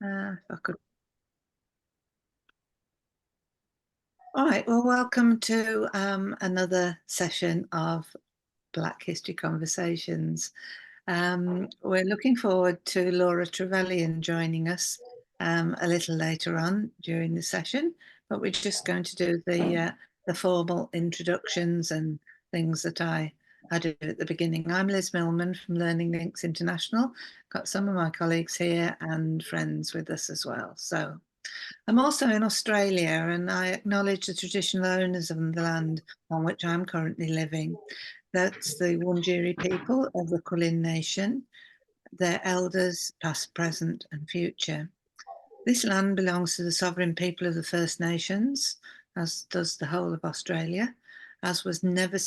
If I could. All right, well, welcome to another session of Black History Conversations. We're looking forward to Laura Trevelyan joining us a little later on during the session, but we're just going to do the formal introductions and things that I do at the beginning. I'm Liz Millman from Learning Links International. Got some of my colleagues here and friends with us as well. So I'm also in Australia, and I acknowledge the traditional owners of the land on which I'm currently living. That's the Wurundjeri people of the Kulin Nation, their elders, past, present, and future. This land belongs to the sovereign people of the First Nations, as does the whole of Australia, as was never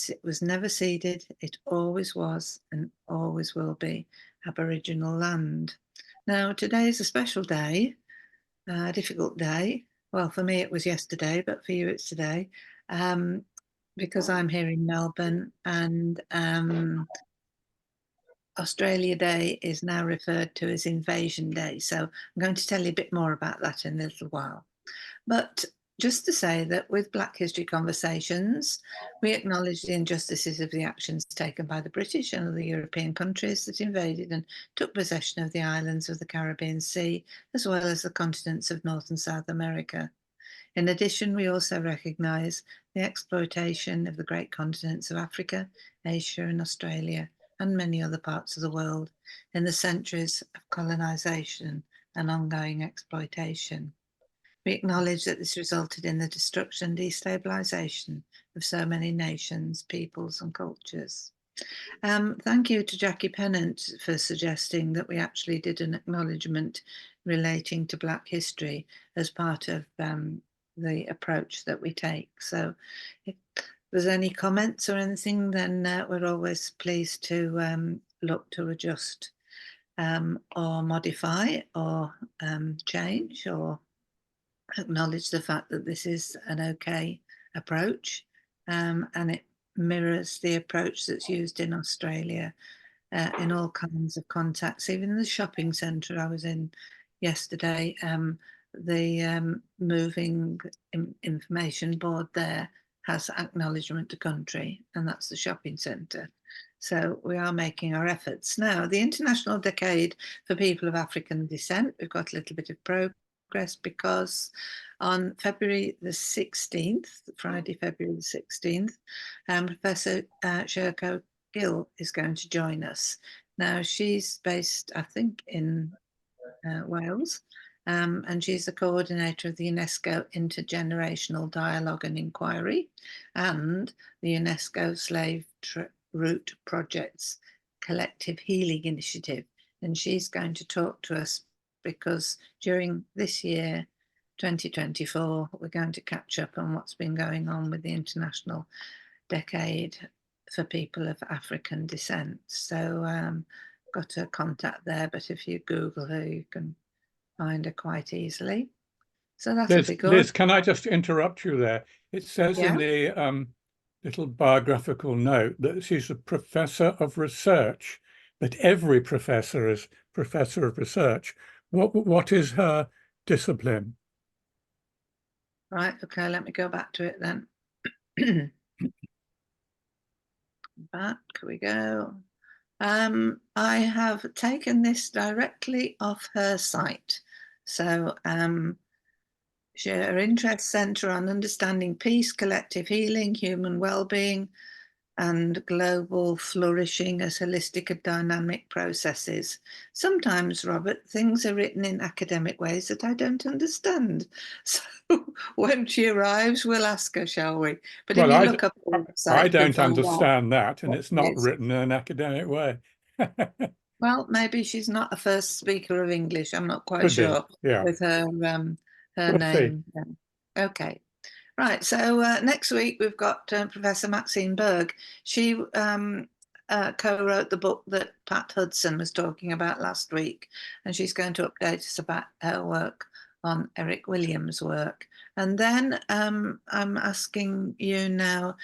ceded. It always was and always will be Aboriginal land. Now, today is a special day, a difficult day. Well, for me, it was yesterday, but for you, it's today, because I'm here in Melbourne, and Australia Day is now referred to as Invasion Day. So I'm going to tell you a bit more about that in a little while. But just to say that with Black History Conversations, we acknowledge the injustices of the actions taken by the British and other European countries that invaded and took possession of the islands of the Caribbean Sea, as well as the continents of North and South America. In addition, we also recognise the exploitation of the great continents of Africa, Asia and Australia, and many other parts of the world in the centuries of colonisation and ongoing exploitation. We acknowledge that this resulted in the destruction and destabilisation of so many nations, peoples and cultures. Thank you to Jackie Pennant for suggesting that we actually did an acknowledgement relating to Black history as part of the approach that we take. So if there's any comments or anything, then we're always pleased to look to adjust or modify or change or acknowledge the fact that this is an okay approach, and it mirrors the approach that's used in Australia in all kinds of contexts. Even in the shopping centre I was in yesterday, the moving information board there has acknowledgement to country, and that's the shopping centre. So we are making our efforts. Now, the International Decade for People of African Descent, we've got a little bit of progress because on February the 16th, Friday, February the 16th, Professor Sherko Gill is going to join us. Now, she's based, I think, in Wales, and she's the coordinator of the UNESCO Intergenerational Dialogue and Inquiry and the UNESCO Slave Route Project's Collective Healing Initiative. And she's going to talk to us because during this year, 2024, we're going to catch up on what's been going on with the International Decade for People of African Descent. So got a contact there, but if you Google her, you can find her quite easily. So that'll be good. Liz, can I just interrupt you there? It says in the little biographical note that she's a professor of research, that every professor is professor of research. What is her discipline? Right, okay, let me go back to it then. Back we go. I have taken this directly off her site. So her interests centre on understanding peace, collective healing, human well-being, and global flourishing as holistic and dynamic processes. Sometimes, Robert, things are written in academic ways that I don't understand. So when she arrives, we'll ask her, shall we? But if you look up the website, I don't understand that, and it's not written in an academic way. Well, maybe she's not a first speaker of English. I'm not quite sure with her name. Okay. Right, so next week we've got Professor Maxine Berg. She co-wrote the book that Pat Hudson was talking about last week, and she's going to update us about her work on Eric Williams' work. And then I'm asking you now,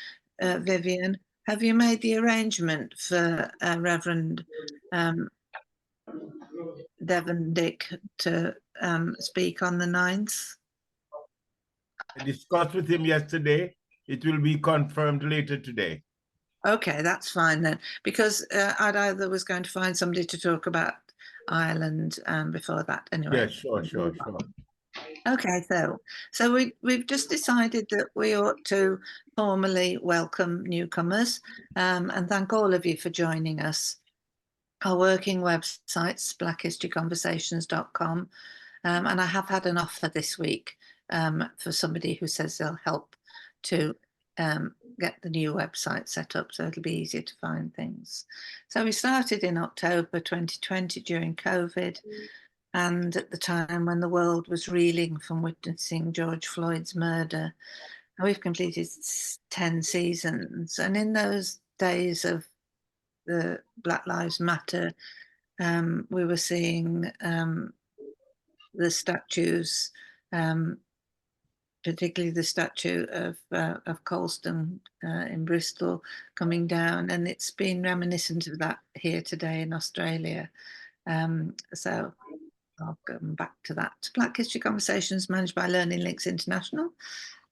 Vivian, have you made the arrangement for Reverend Devon Dick to speak on the 9th? I discussed with him yesterday. It will be confirmed later today. Okay, that's fine then, because I'd either was going to find somebody to talk about Ireland before that. Anyway. Yes, sure. Okay, so we've just decided that we ought to formally welcome newcomers and thank all of you for joining us. Our working website's blackhistoryconversations.com, and I have had an offer this week for somebody who says they'll help to get the new website set up so it'll be easier to find things. So we started in October 2020 during COVID, and at the time when the world was reeling from witnessing George Floyd's murder. We've completed 10 seasons, and in those days of the Black Lives Matter, we were seeing the statues, particularly the statue of Colston in Bristol coming down, and it's been reminiscent of that here today in Australia. So I'll come back to that. Black History Conversations managed by Learning Links International,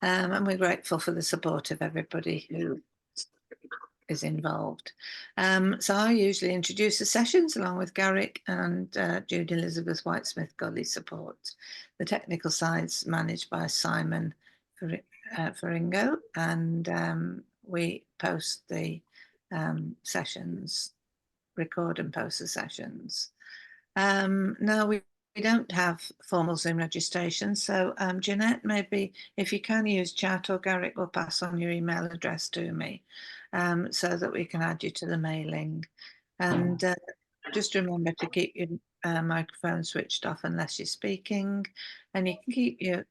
and we're grateful for the support of everybody who is involved. So I usually introduce the sessions along with Garrick and Jude Elizabeth Whitesmith Gully support. The technical side's managed by Simon Faringo, and we post the sessions, record and post the sessions. Now we don't have formal Zoom registration, so Jeanette, maybe if you can use chat, or Garrick will pass on your email address to me so that we can add you to the mailing. And just remember to keep your microphone switched off unless you're speaking, and you can keep your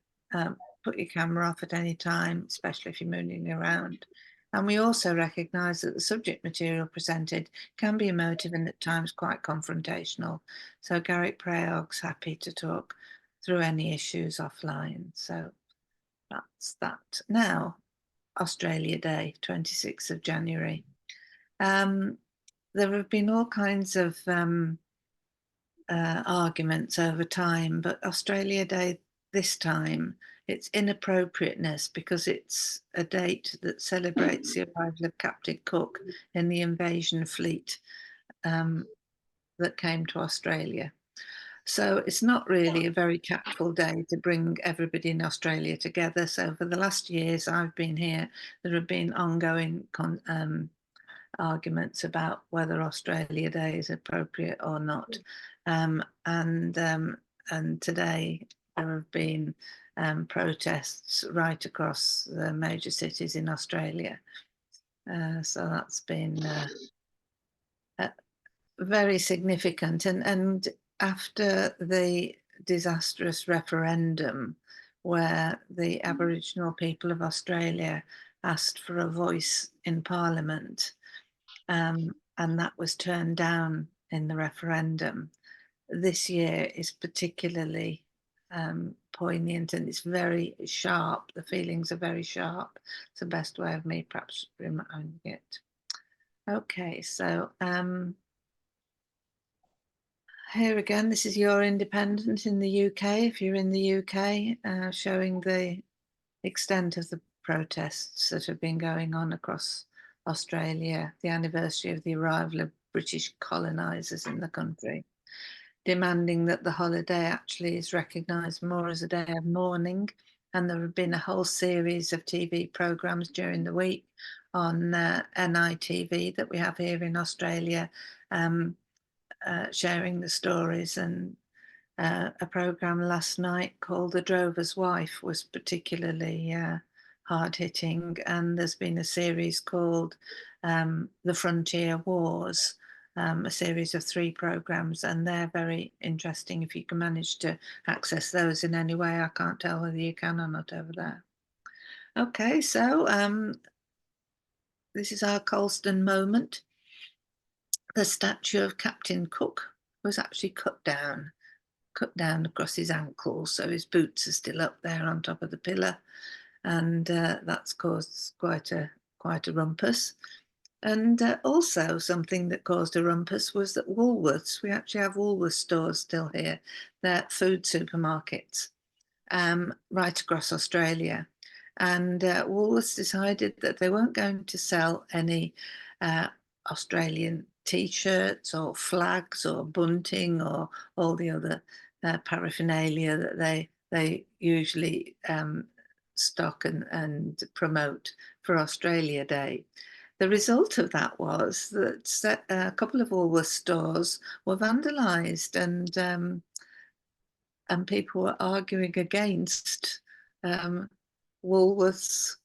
put your camera off at any time, especially if you're moving around. And we also recognise that the subject material presented can be emotive and at times quite confrontational. So Garrick Prayog's happy to talk through any issues offline. So that's that. Now, Australia Day, 26th of January. There have been all kinds of arguments over time, but Australia Day this time, its inappropriateness because it's a date that celebrates the arrival of Captain Cook in the invasion fleet that came to Australia. So it's not really a very tactful day to bring everybody in Australia together. So for the last years I've been here, there have been ongoing arguments about whether Australia Day is appropriate or not. And today there have been protests right across the major cities in Australia. So that's been very significant. And after the disastrous referendum where the Aboriginal people of Australia asked for a voice in Parliament, and that was turned down in the referendum, this year is particularly poignant, and it's very sharp. The feelings are very sharp. It's the best way of me perhaps reminding it. Okay, so here again, this is Your Independent in the UK. If you're in the UK, showing the extent of the protests that have been going on across Australia, the anniversary of the arrival of British colonisers in the country, demanding that the holiday actually is recognised more as a day of mourning. And there have been a whole series of TV programmes during the week on NITV that we have here in Australia, sharing the stories. And a programme last night called The Drover's Wife was particularly hard-hitting. And there's been a series called The Frontier Wars, a series of 3 programmes, and they're very interesting if you can manage to access those in any way. I can't tell whether you can or not over there. Okay, so this is our Colston moment. The statue of Captain Cook was actually cut down across his ankles, so his boots are still up there on top of the pillar, and that's caused quite a rumpus. And also something that caused a rumpus was that Woolworths, we actually have Woolworths stores still here, they're food supermarkets right across Australia. And Woolworths decided that they weren't going to sell any Australian T-shirts or flags or bunting or all the other paraphernalia that they usually stock and promote for Australia Day. The result of that was that a couple of Woolworths stores were vandalised, and people were arguing against Woolworths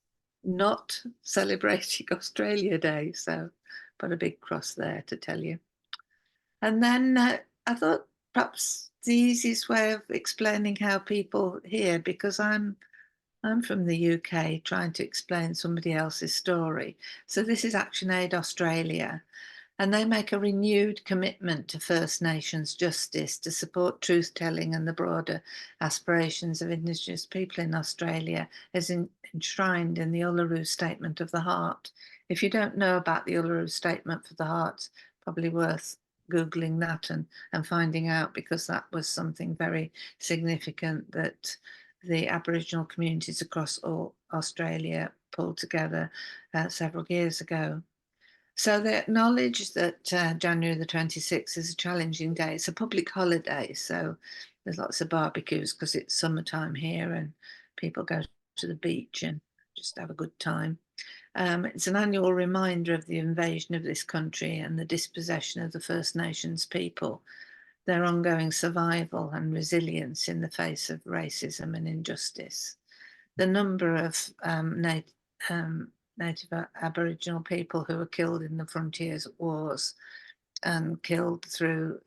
not celebrating Australia Day. So put a big cross there to tell you. And then I thought perhaps the easiest way of explaining how people here, because I'm from the UK trying to explain somebody else's story. So this is ActionAid Australia, and they make a renewed commitment to First Nations justice to support truth-telling and the broader aspirations of Indigenous people in Australia as enshrined in the Uluru Statement of the Heart. If you don't know about the Uluru Statement of the Heart, it's probably worth Googling that and finding out, because that was something very significant that the Aboriginal communities across all Australia pulled together several years ago. So they acknowledge that January the 26th is a challenging day. It's a public holiday, so there's lots of barbecues because it's summertime here and people go to the beach and just have a good time. It's an annual reminder of the invasion of this country and the dispossession of the First Nations people, their ongoing survival and resilience in the face of racism and injustice. The number of Native Aboriginal people who were killed in the Frontiers Wars and killed through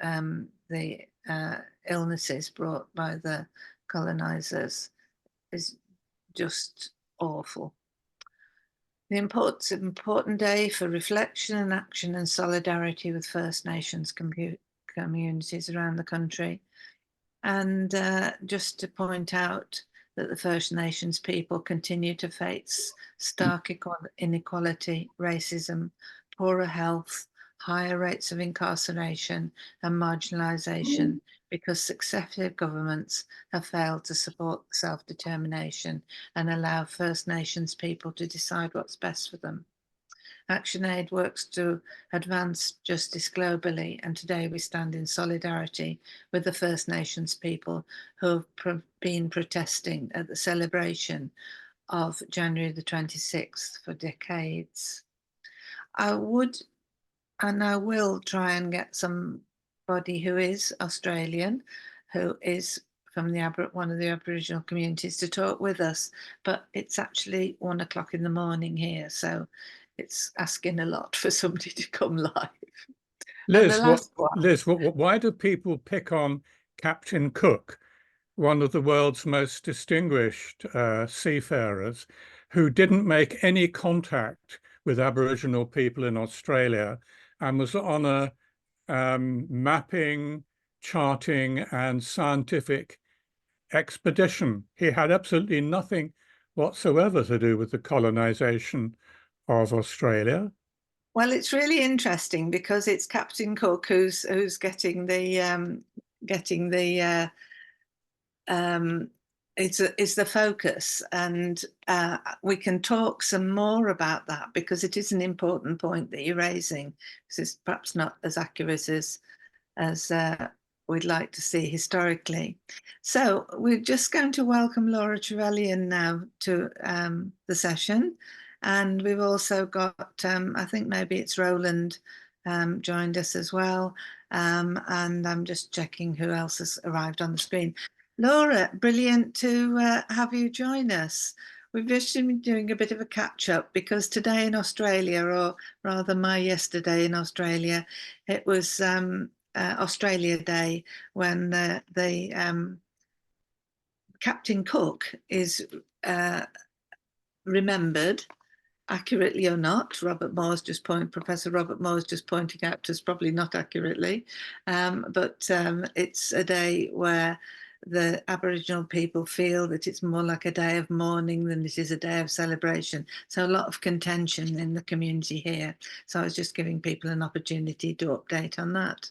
the illnesses brought by the colonisers is just awful. The important day for reflection and action and solidarity with First Nations communities around the country. And just to point out that the First Nations people continue to face stark inequality, racism, poorer health, higher rates of incarceration and marginalisation because successive governments have failed to support self-determination and allow First Nations people to decide what's best for them. ActionAid works to advance justice globally, and today we stand in solidarity with the First Nations people who have been protesting at the celebration of January the 26th for decades. I would and I will try and get somebody who is Australian, who is from one of the Aboriginal communities, to talk with us, but it's actually 1 o'clock in the morning here, so it's asking a lot for somebody to come live. Liz, why do people pick on Captain Cook, one of the world's most distinguished seafarers, who didn't make any contact with Aboriginal people in Australia and was on a mapping, charting and scientific expedition? He had absolutely nothing whatsoever to do with the colonization of Australia. Well, it's really interesting because it's Captain Cook who's getting the it's the focus, and we can talk some more about that because it is an important point that you're raising. It's perhaps not as accurate as we'd like to see historically. So we're just going to welcome Laura Trevelyan now to the session. And we've also got, I think maybe it's Roland joined us as well. And I'm just checking who else has arrived on the screen. Laura, brilliant to have you join us. We've just been doing a bit of a catch up because today in Australia, or rather my yesterday in Australia, it was Australia Day, when the Captain Cook is remembered, accurately or not. Professor Robert Moore's just pointing out to us probably not accurately, but it's a day where the Aboriginal people feel that it's more like a day of mourning than it is a day of celebration. So a lot of contention in the community here. So I was just giving people an opportunity to update on that.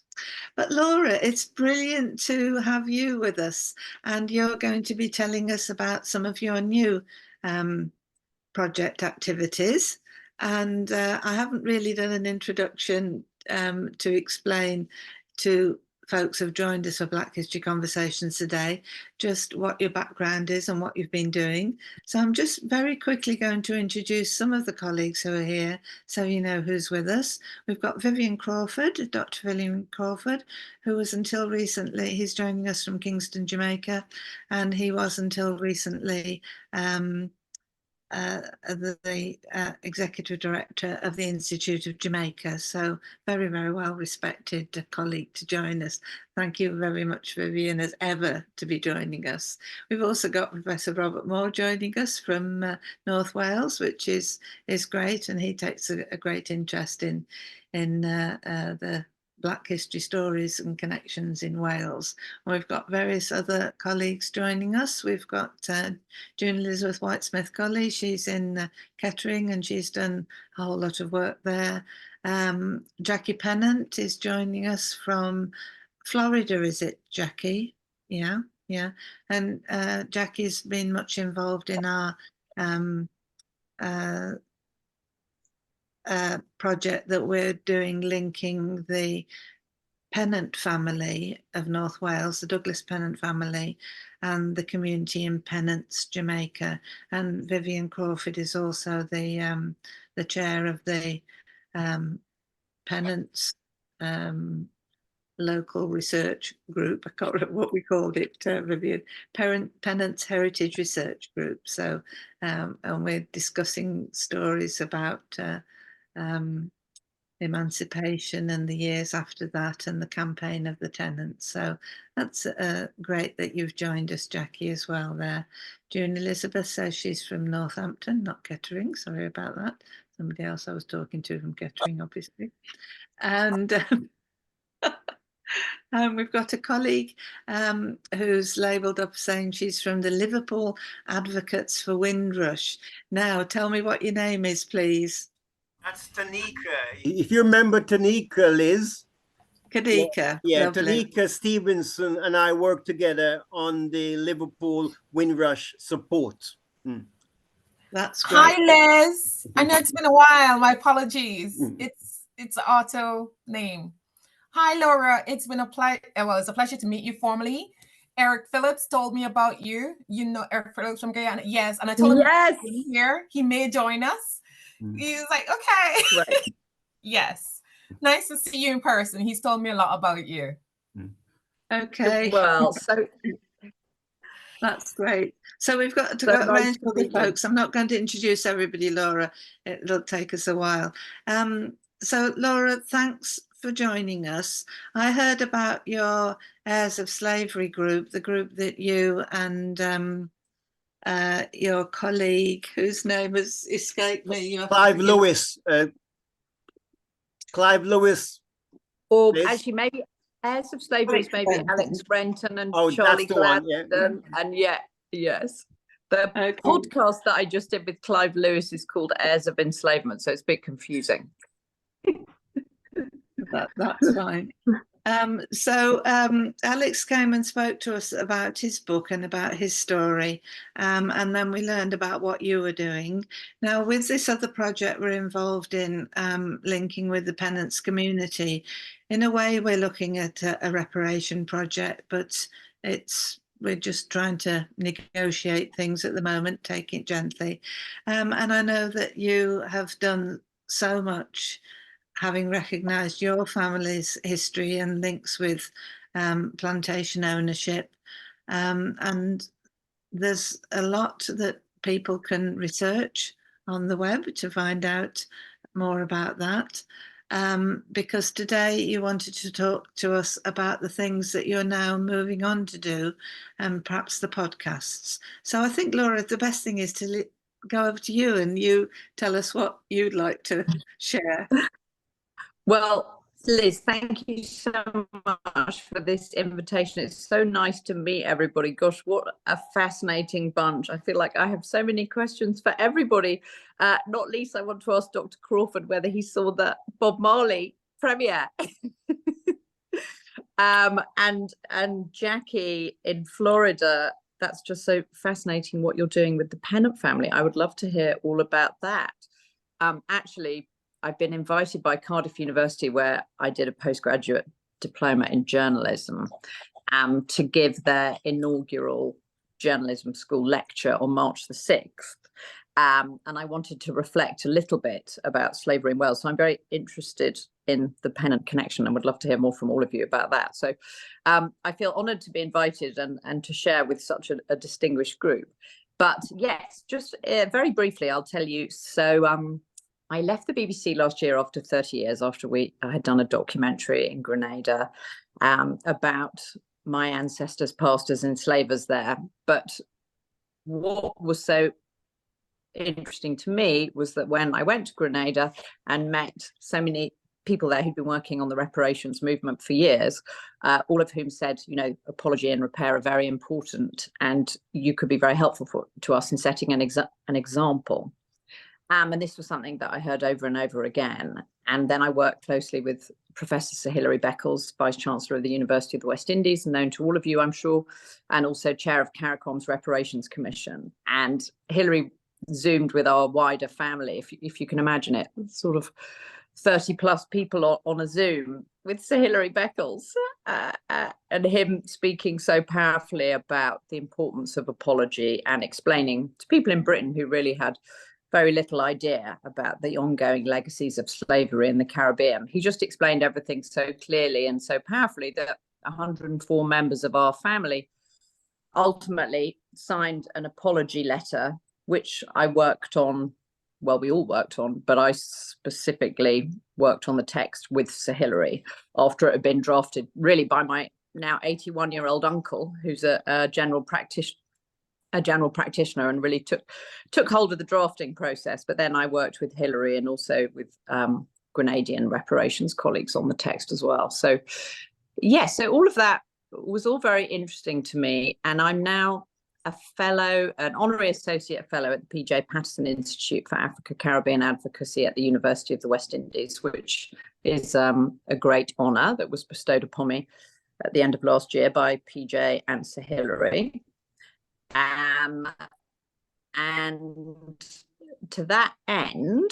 But Laura, it's brilliant to have you with us, and you're going to be telling us about some of your new project activities. And I haven't really done an introduction to explain to folks who've joined us for Black History Conversations today, just what your background is and what you've been doing. So I'm just very quickly going to introduce some of the colleagues who are here so you know who's with us. We've got Vivian Crawford, Dr. Trevelyan Crawford, who was until recently, he's joining us from Kingston, Jamaica, and he was until recently the executive director of the Institute of Jamaica. So very, very well respected colleague to join us. Thank you very much, Vivian, as ever, to be joining us. We've also got Professor Robert Moore joining us from North Wales, which is great, and he takes a great interest in the Black history stories and connections in Wales. And we've got various other colleagues joining us. We've got June Elizabeth White-Smith Colley. She's in Kettering and she's done a whole lot of work there. Jackie Pennant is joining us from Florida, is it, Jackie? Yeah. And Jackie's been much involved in our project that we're doing, linking the Pennant family of North Wales, the Douglas Pennant family, and the community in Pennants, Jamaica. And Vivian Crawford is also the chair of the Pennants local research group. I can't remember what we called it, Vivian. Pennants Heritage Research Group. So, and we're discussing stories about emancipation and the years after that and the campaign of the tenants. So that's great that you've joined us, Jackie, as well there. June Elizabeth says she's from Northampton, not Kettering. Sorry about that. Somebody else I was talking to from Kettering, obviously. And we've got a colleague who's labelled up saying she's from the Liverpool Advocates for Windrush. Now, tell me what your name is, please. That's Tanika. If you remember Tanika, Liz. Kadika. Yeah, Lovely. Tanika Stevenson and I work together on the Liverpool Windrush support. That's great. Hi, Liz. I know it's been a while. My apologies. It's auto name. Hi, Laura. It's been a pleasure. Well, it's a pleasure to meet you formally. Eric Phillips told me about you. You know Eric Phillips from Guyana? Yes. And I told him here he may join us. He was like, okay. Right. Yes. Nice to see you in person. He's told me a lot about you. Okay. Well, so that's great. So we've got to go around to the folks. I'm not going to introduce everybody, Laura. It'll take us a while. So Laura, thanks for joining us. I heard about your Heirs of Slavery group, the group that you and your colleague, whose name has escaped me. Clive Lewis. Clive Lewis. Or actually, maybe Heirs of Slavery is maybe Alex Brenton and Charlie Gladstone. And yes. The podcast that I just did with Clive Lewis is called Heirs of Enslavement, so it's a bit confusing. That's fine. Alex came and spoke to us about his book and about his story, and then we learned about what you were doing. Now, with this other project we're involved in, linking with the Pennants community, in a way we're looking at a reparation project, but we're just trying to negotiate things at the moment, take it gently. And I know that you have done so much, having recognised your family's history and links with plantation ownership. And there's a lot that people can research on the web to find out more about that. Because today you wanted to talk to us about the things that you're now moving on to do, and perhaps the podcasts. So I think, Laura, the best thing is to go over to you and you tell us what you'd like to share. Well, Liz, thank you so much for this invitation. It's so nice to meet everybody. Gosh, what a fascinating bunch. I feel like I have so many questions for everybody. Not least, I want to ask Dr. Crawford whether he saw the Bob Marley premiere. And Jackie in Florida, that's just so fascinating what you're doing with the Pennant family. I would love to hear all about that. Actually, I've been invited by Cardiff University, where I did a postgraduate diploma in journalism, to give their inaugural journalism school lecture on March the 6th. And I wanted to reflect a little bit about slavery in Wales. So I'm very interested in the Pennant connection and would love to hear more from all of you about that. So I feel honoured to be invited and to share with such a distinguished group. But yes, just very briefly, I'll tell you. So I left the BBC last year after 30 years, after I had done a documentary in Grenada about my ancestors, past as enslavers there. But what was so interesting to me was that when I went to Grenada and met so many people there who'd been working on the reparations movement for years, all of whom said, you know, apology and repair are very important, and you could be very helpful to us in setting an example. And this was something that I heard over and over again. And then I worked closely with Professor Sir Hilary Beckles, Vice Chancellor of the University of the West Indies, known to all of you, I'm sure, and also Chair of CARICOM's Reparations Commission. And Hilary Zoomed with our wider family, if you can imagine it, sort of 30 plus people on a Zoom with Sir Hilary Beckles, and him speaking so powerfully about the importance of apology and explaining to people in Britain who really had very little idea about the ongoing legacies of slavery in the Caribbean. He just explained everything so clearly and so powerfully that 104 members of our family ultimately signed an apology letter, which I worked on. Well, we all worked on, but I specifically worked on the text with Sir Hilary after it had been drafted really by my now 81-year-old uncle, who's a general practitioner, and really took hold of the drafting process. But then I worked with Hilary and also with Grenadian reparations colleagues on the text as well. So yes, so all of that was all very interesting to me. And I'm now a fellow, an honorary associate fellow at the PJ Patterson Institute for Africa Caribbean Advocacy at the University of the West Indies, which is a great honour that was bestowed upon me at the end of last year by PJ and Sir Hilary. And to that end,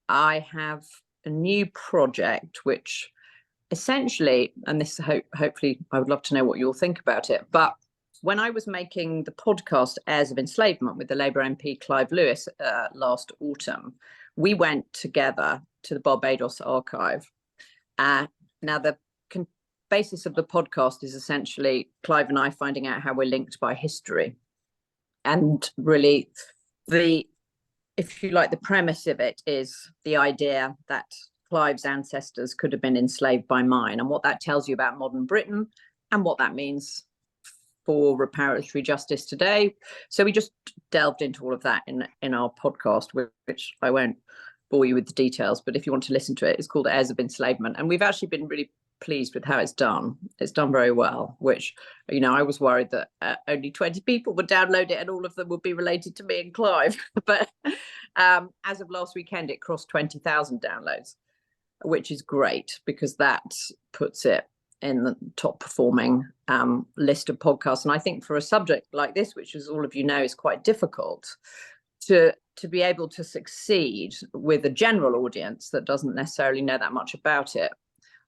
I have a new project, which essentially, and this hopefully I would love to know what you'll think about it, but when I was making the podcast Heirs of Enslavement with the Labour MP Clive Lewis last autumn, we went together to the Barbados archive. Now, the basis of the podcast is essentially Clive and I finding out how we're linked by history. And really, if you like, the premise of it is the idea that Clive's ancestors could have been enslaved by mine, and what that tells you about modern Britain and what that means for reparatory justice today. So we just delved into all of that in our podcast, which I won't bore you with the details, but if you want to listen to it, it's called Heirs of Enslavement. And we've actually been really pleased with how it's done. It's done very well, which, you know, I was worried that only 20 people would download it and all of them would be related to me and Clive. But as of last weekend, it crossed 20,000 downloads, which is great because that puts it in the top performing list of podcasts. And I think for a subject like this, which, as all of you know, is quite difficult, to be able to succeed with a general audience that doesn't necessarily know that much about it,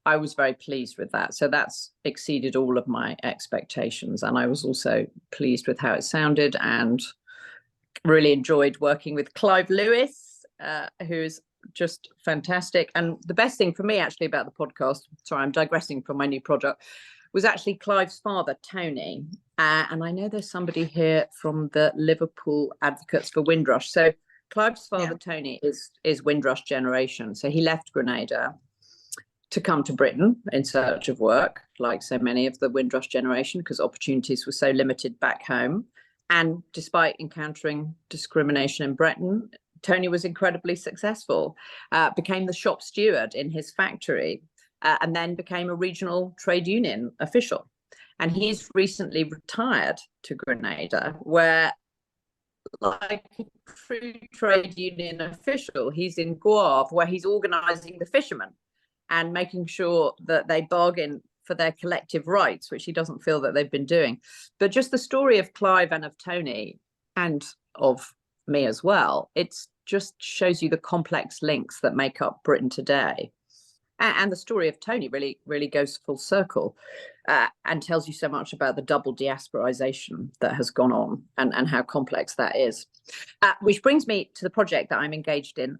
I was very pleased with that. So that's exceeded all of my expectations. And I was also pleased with how it sounded and really enjoyed working with Clive Lewis, who's just fantastic. And the best thing for me actually about the podcast, sorry, I'm digressing from my new project, was actually Clive's father, Tony. And I know there's somebody here from the Liverpool Advocates for Windrush. So Clive's father, Tony, is Windrush generation. So he left Grenada to come to Britain in search of work, like so many of the Windrush generation, because opportunities were so limited back home. And despite encountering discrimination in Britain, Tony was incredibly successful, became the shop steward in his factory, and then became a regional trade union official. And he's recently retired to Grenada, where, like a true trade union official, he's in Guave, where he's organizing the fishermen and making sure that they bargain for their collective rights, which he doesn't feel that they've been doing. But just the story of Clive and of Tony, and of me as well, it's just shows you the complex links that make up Britain today. And the story of Tony really goes full circle, and tells you so much about the double diasporization that has gone on, and how complex that is. Which brings me to the project that I'm engaged in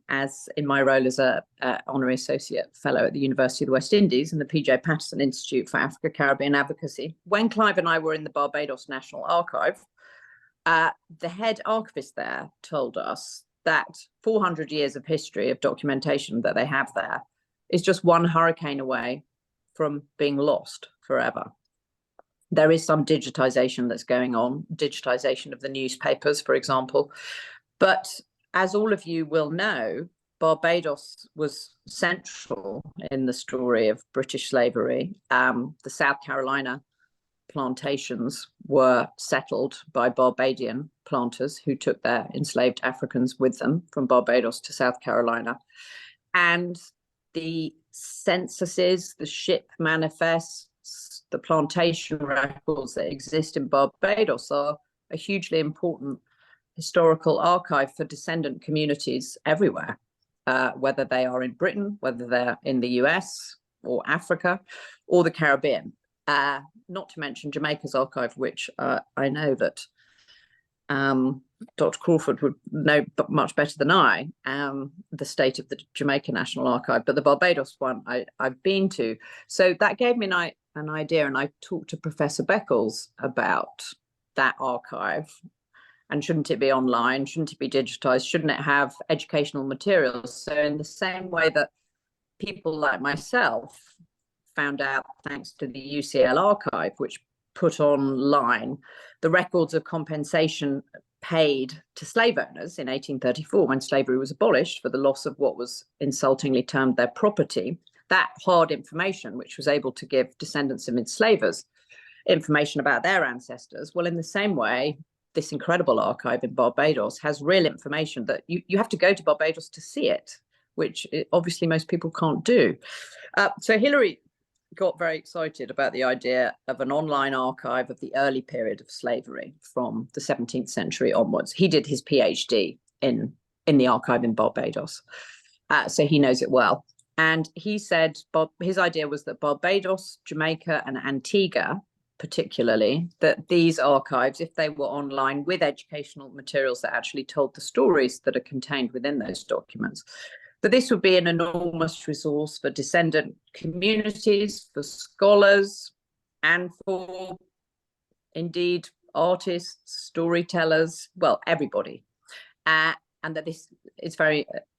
my role as a honorary associate fellow at the University of the West Indies and the PJ Patterson Institute for Africa Caribbean Advocacy. When Clive and I were in the Barbados National Archive, the head archivist there told us that 400 years of history of documentation that they have there is just one hurricane away from being lost forever. There is some digitization that's going on, digitization of the newspapers, for example. But as all of you will know, Barbados was central in the story of British slavery. The South Carolina plantations were settled by Barbadian planters who took their enslaved Africans with them from Barbados to South Carolina. And the censuses, the ship manifests, the plantation records that exist in Barbados are a hugely important historical archive for descendant communities everywhere, whether they are in Britain, whether they're in the US or Africa or the Caribbean. Not to mention Jamaica's archive, which I know that Dr. Crawford would know much better than I, the state of the Jamaica National Archive, but the Barbados one I've been to. So that gave me an idea, and I talked to Professor Beckles about that archive. And shouldn't it be online? Shouldn't it be digitized? Shouldn't it have educational materials? So in the same way that people like myself found out thanks to the UCL archive, which put online the records of compensation paid to slave owners in 1834 when slavery was abolished for the loss of what was insultingly termed their property, that hard information, which was able to give descendants of enslavers information about their ancestors. Well, in the same way, this incredible archive in Barbados has real information that you have to go to Barbados to see it, which obviously most people can't do. So Hilary got very excited about the idea of an online archive of the early period of slavery from the 17th century onwards. He did his PhD in the archive in Barbados, so he knows it well. And he said his idea was that Barbados, Jamaica, and Antigua, particularly, that these archives, if they were online with educational materials that actually told the stories that are contained within those documents, that this would be an enormous resource for descendant communities, for scholars, and for, indeed, artists, storytellers, well, everybody. And that this is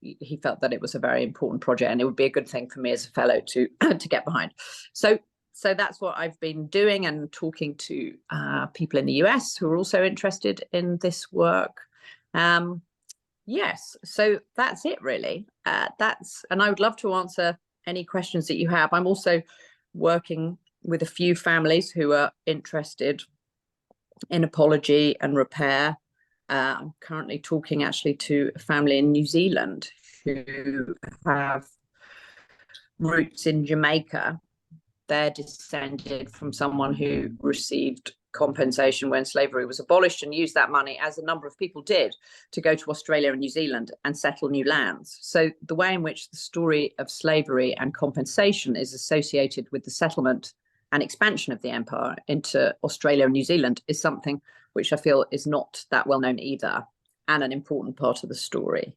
he felt that it was a very important project, and it would be a good thing for me as a fellow to get behind. So that's what I've been doing, and talking to people in the US who are also interested in this work. Yes, so that's it really. And I would love to answer any questions that you have. I'm also working with a few families who are interested in apology and repair. I'm currently talking actually to a family in New Zealand who have roots in Jamaica. They're descended from someone who received compensation when slavery was abolished and used that money, as a number of people did, to go to Australia and New Zealand and settle new lands. So the way in which the story of slavery and compensation is associated with the settlement and expansion of the empire into Australia and New Zealand is something which I feel is not that well known either, and an important part of the story.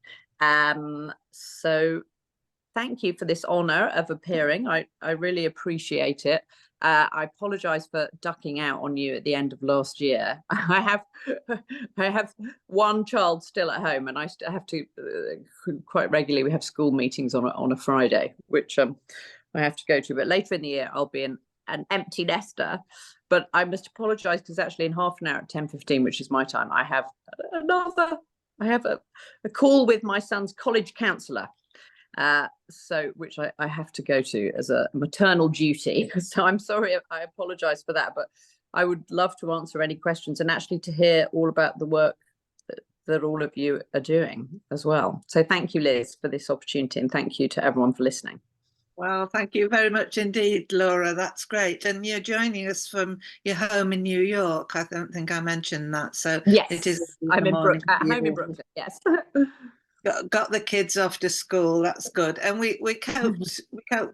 So thank you for this honor of appearing. I really appreciate it. I apologize for ducking out on you at the end of last year. I have one child still at home, and I have to quite regularly. We have school meetings on a Friday, which I have to go to. But later in the year, I'll be an empty nester. But I must apologize because actually in half an hour at 10:15, which is my time, I have a call with my son's college counsellor. So which I have to go to as a maternal duty. So I'm sorry, I apologize for that, but I would love to answer any questions and actually to hear all about the work that all of you are doing as well. So thank you, Liz, for this opportunity, and thank you to everyone for listening. Well, thank you very much indeed, Laura. That's great. And you're joining us from your home in New York. I don't think I mentioned that. So yes, it is. I'm at home in Brooklyn. Yes. Got the kids off to school. That's good. And we coped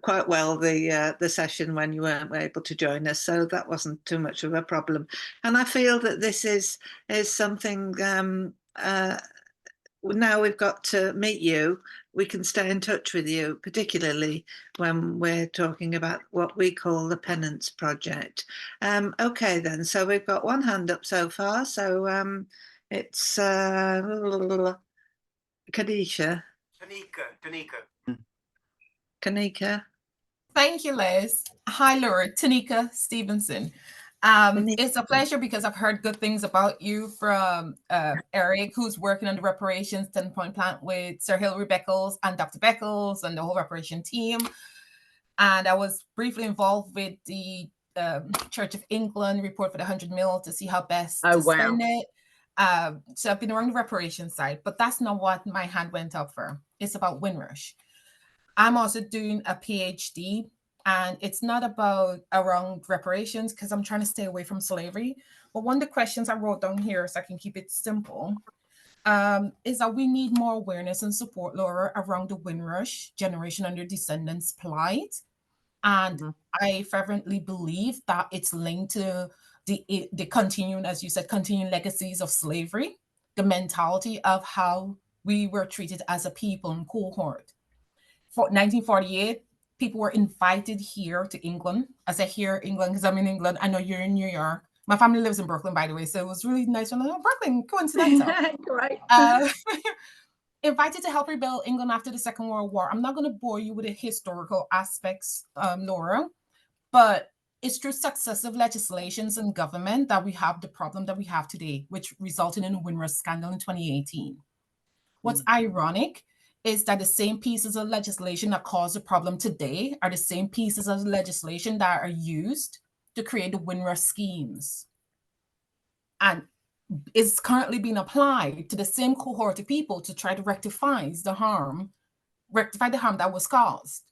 quite well the session when you weren't able to join us. So that wasn't too much of a problem. And I feel that this is something. Now we've got to meet you, we can stay in touch with you, particularly when we're talking about what we call the Penance Project. Okay, then. So we've got one hand up so far. So it's Kadisha. Kanika. Thank you, Liz. Hi, Laura. Tanika Stevenson. It's a pleasure because I've heard good things about you from Eric, who's working on the reparations 10-point plan with Sir Hilary Beckles and Dr. Beckles and the whole reparation team. And I was briefly involved with the Church of England report for the 100 mil to see how best to spend it. So I've been around the reparation side, but that's not what my hand went up for. It's about Windrush. I'm also doing a PhD, and it's not about around reparations because I'm trying to stay away from slavery. But one of the questions I wrote down here, so I can keep it simple, is that we need more awareness and support, Laura, around the Windrush generation and their descendants' plight. And I fervently believe that it's linked to the continuing, as you said, continuing legacies of slavery, the mentality of how we were treated as a people and cohort. For 1948, people were invited here to England. I say here, England, because I'm in England. I know you're in New York. My family lives in Brooklyn, by the way, so it was really nice. Brooklyn, coincidental. Right. Invited to help rebuild England after the Second World War. I'm not going to bore you with the historical aspects, Laura, but it's through successive legislations and government that we have the problem that we have today, which resulted in a Windrush scandal in 2018. What's ironic is that the same pieces of legislation that cause the problem today are the same pieces of legislation that are used to create the Windrush schemes. And is currently being applied to the same cohort of people to try to rectify the harm that was caused.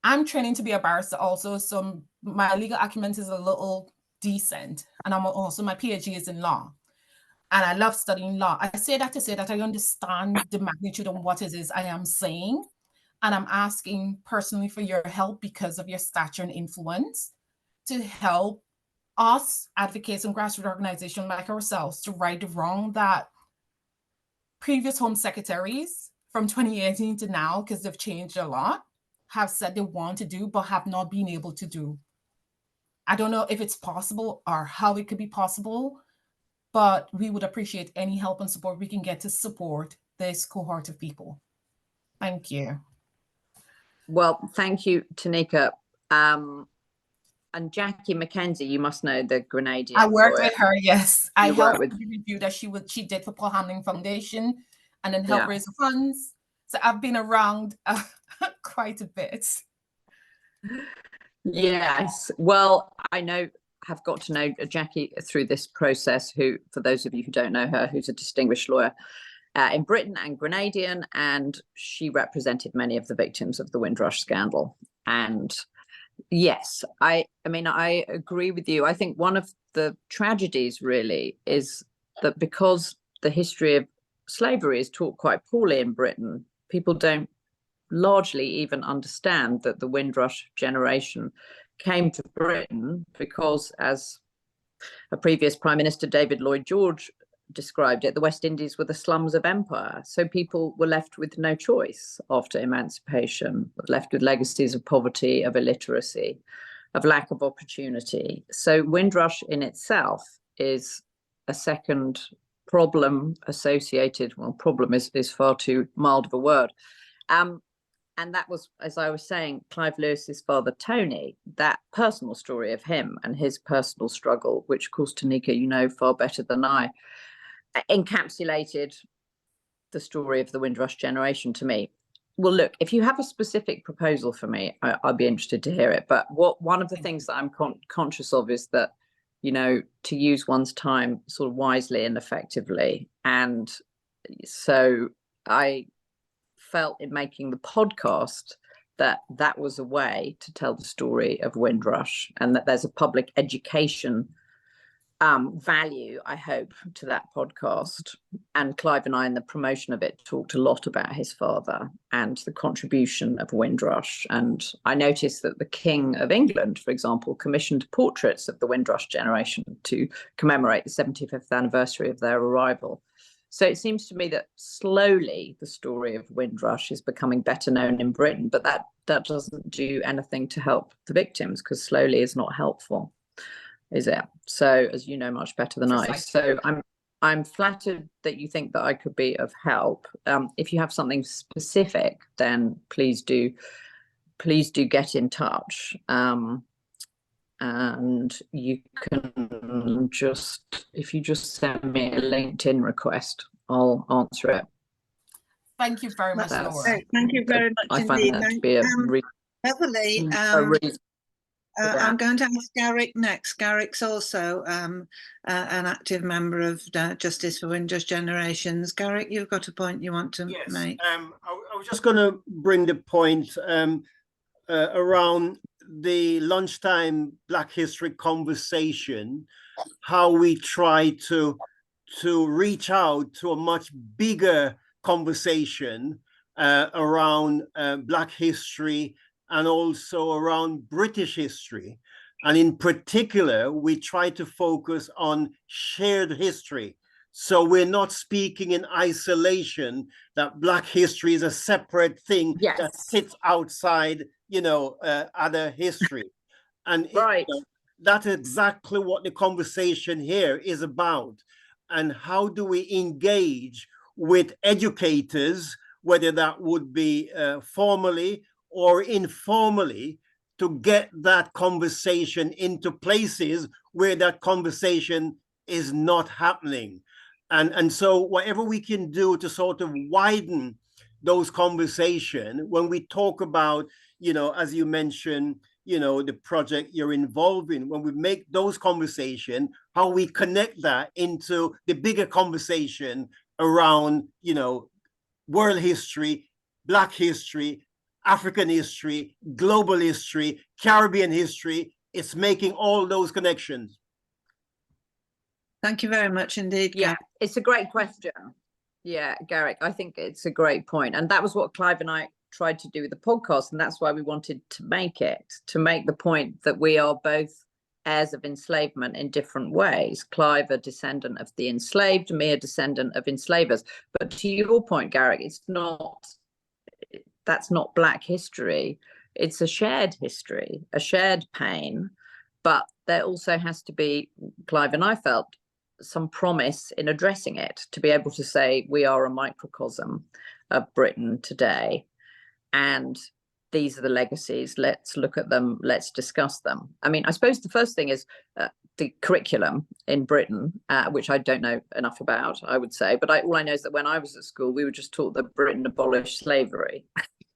I'm training to be a barrister also, so my legal acumen is a little decent, and I'm also, my PhD is in law. And I love studying law. I say that to say that I understand the magnitude of what it is I am saying. And I'm asking personally for your help because of your stature and influence to help us advocates and grassroots organizations like ourselves to right the wrong that previous Home Secretaries from 2018 to now, because they've changed a lot, have said they want to do, but have not been able to do. I don't know if it's possible or how it could be possible, but we would appreciate any help and support we can get to support this cohort of people. Thank you. Well, thank you, Tanika. And Jackie Mackenzie, you must know, the Grenadian. I worked with her, yes. I helped with the review that she did for Paul Hamlin Foundation and then helped raise the funds. So I've been around quite a bit. Yes. Well, have got to know Jackie through this process, who, for those of you who don't know her, who's a distinguished lawyer in Britain and Grenadian, and she represented many of the victims of the Windrush scandal. And yes, I mean, I agree with you. I think one of the tragedies really is that because the history of slavery is taught quite poorly in Britain, people don't largely even understand that the Windrush generation came to Britain because, as a previous Prime Minister, David Lloyd George, described it, the West Indies were the slums of empire. So people were left with no choice after emancipation, left with legacies of poverty, of illiteracy, of lack of opportunity. So Windrush in itself is a second problem associated, well, problem is far too mild of a word. And that was, as I was saying, Clive Lewis's father, Tony, that personal story of him and his personal struggle, which, of course, Tanika, you know far better than I, encapsulated the story of the Windrush generation to me. well, look, if you have a specific proposal for me, I'll be interested to hear it. But one of the things that I'm conscious of is that, you know, to use one's time sort of wisely and effectively. And so I felt in making the podcast that was a way to tell the story of Windrush, and that there's a public education value, I hope, to that podcast. And Clive and I, in the promotion of it, talked a lot about his father and the contribution of Windrush. And I noticed that the King of England, for example, commissioned portraits of the Windrush generation to commemorate the 75th anniversary of their arrival. So it seems to me that slowly the story of Windrush is becoming better known in Britain, but that doesn't do anything to help the victims, because slowly is not helpful, is it? So, as you know much better than I. So I'm flattered that you think that I could be of help. If you have something specific, then please do get in touch. And you can if you just send me a LinkedIn request, I'll answer it. Thank you very much, Laura. Thank you very much I indeed. find that to be a Beverly, I'm going to ask Garrick next. Garrick's also an active member of Justice for Windrush Generations. Garrick, you've got a point you want to make. I was just going to bring the point around the lunchtime Black History conversation, how we try to reach out to a much bigger conversation around Black history and also around British history. And in particular, we try to focus on shared history. So we're not speaking in isolation that Black history is a separate thing that sits outside, other history. And that's exactly what the conversation here is about. And how do we engage with educators, whether that would be formally or informally, to get that conversation into places where that conversation is not happening. And so whatever we can do to sort of widen those conversations, when we talk about, as you mentioned, the project you're involved in, when we make those conversations, how we connect that into the bigger conversation around, world history, Black history, African history, global history, Caribbean history. It's making all those connections. Thank you very much indeed. Yeah, it's a great question. Yeah, Garrick, I think it's a great point. And that was what Clive and I tried to do with the podcast. And that's why we wanted to make the point that we are both heirs of enslavement in different ways. Clive, a descendant of the enslaved, me, a descendant of enslavers. But to your point, Garrick, that's not Black history. It's a shared history, a shared pain. But there also has to be, Clive and I felt, some promise in addressing it, to be able to say we are a microcosm of Britain today. And these are the legacies. Let's look at them. Let's discuss them. I mean, I suppose the first thing is the curriculum in Britain, which I don't know enough about, I would say. But all I know is that when I was at school, we were just taught that Britain abolished slavery.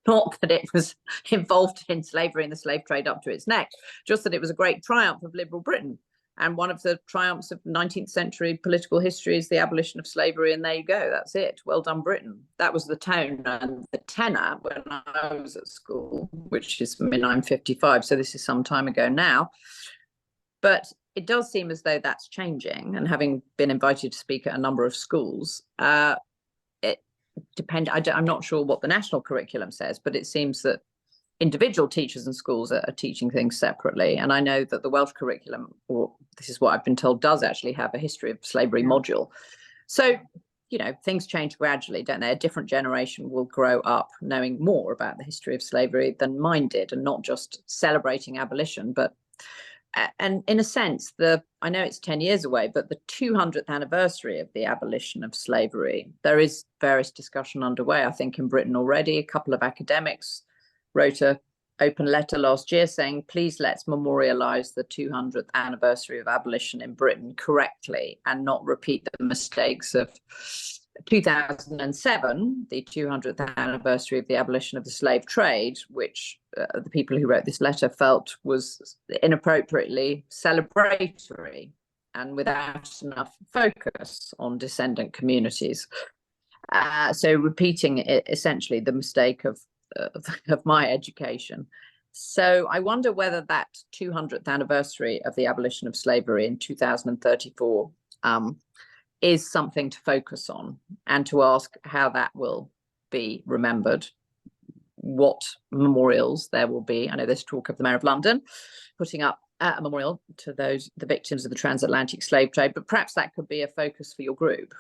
Not that it was involved in slavery and the slave trade up to its neck, just that it was a great triumph of liberal Britain. And one of the triumphs of 19th century political history is the abolition of slavery. And there you go. That's it. Well done, Britain. That was the tone and the tenor when I was at school, which is I'm 55. So this is some time ago now. But it does seem as though that's changing. And having been invited to speak at a number of schools, I'm not sure what the national curriculum says, but it seems that individual teachers and schools are teaching things separately. And I know that the Welsh curriculum, or this is what I've been told, does actually have a history of slavery module. So, things change gradually, don't they? A different generation will grow up knowing more about the history of slavery than mine did, and not just celebrating abolition, but and in a sense, I know it's 10 years away, but the 200th anniversary of the abolition of slavery, there is various discussion underway, I think, in Britain already. A couple of academics wrote an open letter last year saying, please let's memorialize the 200th anniversary of abolition in Britain correctly and not repeat the mistakes of 2007, the 200th anniversary of the abolition of the slave trade, which the people who wrote this letter felt was inappropriately celebratory and without enough focus on descendant communities. So repeating essentially the mistake of my education. So I wonder whether that 200th anniversary of the abolition of slavery in 2034 is something to focus on, and to ask how that will be remembered, what memorials there will be. I know there's talk of the Mayor of London putting up a memorial to the victims of the transatlantic slave trade, but perhaps that could be a focus for your group,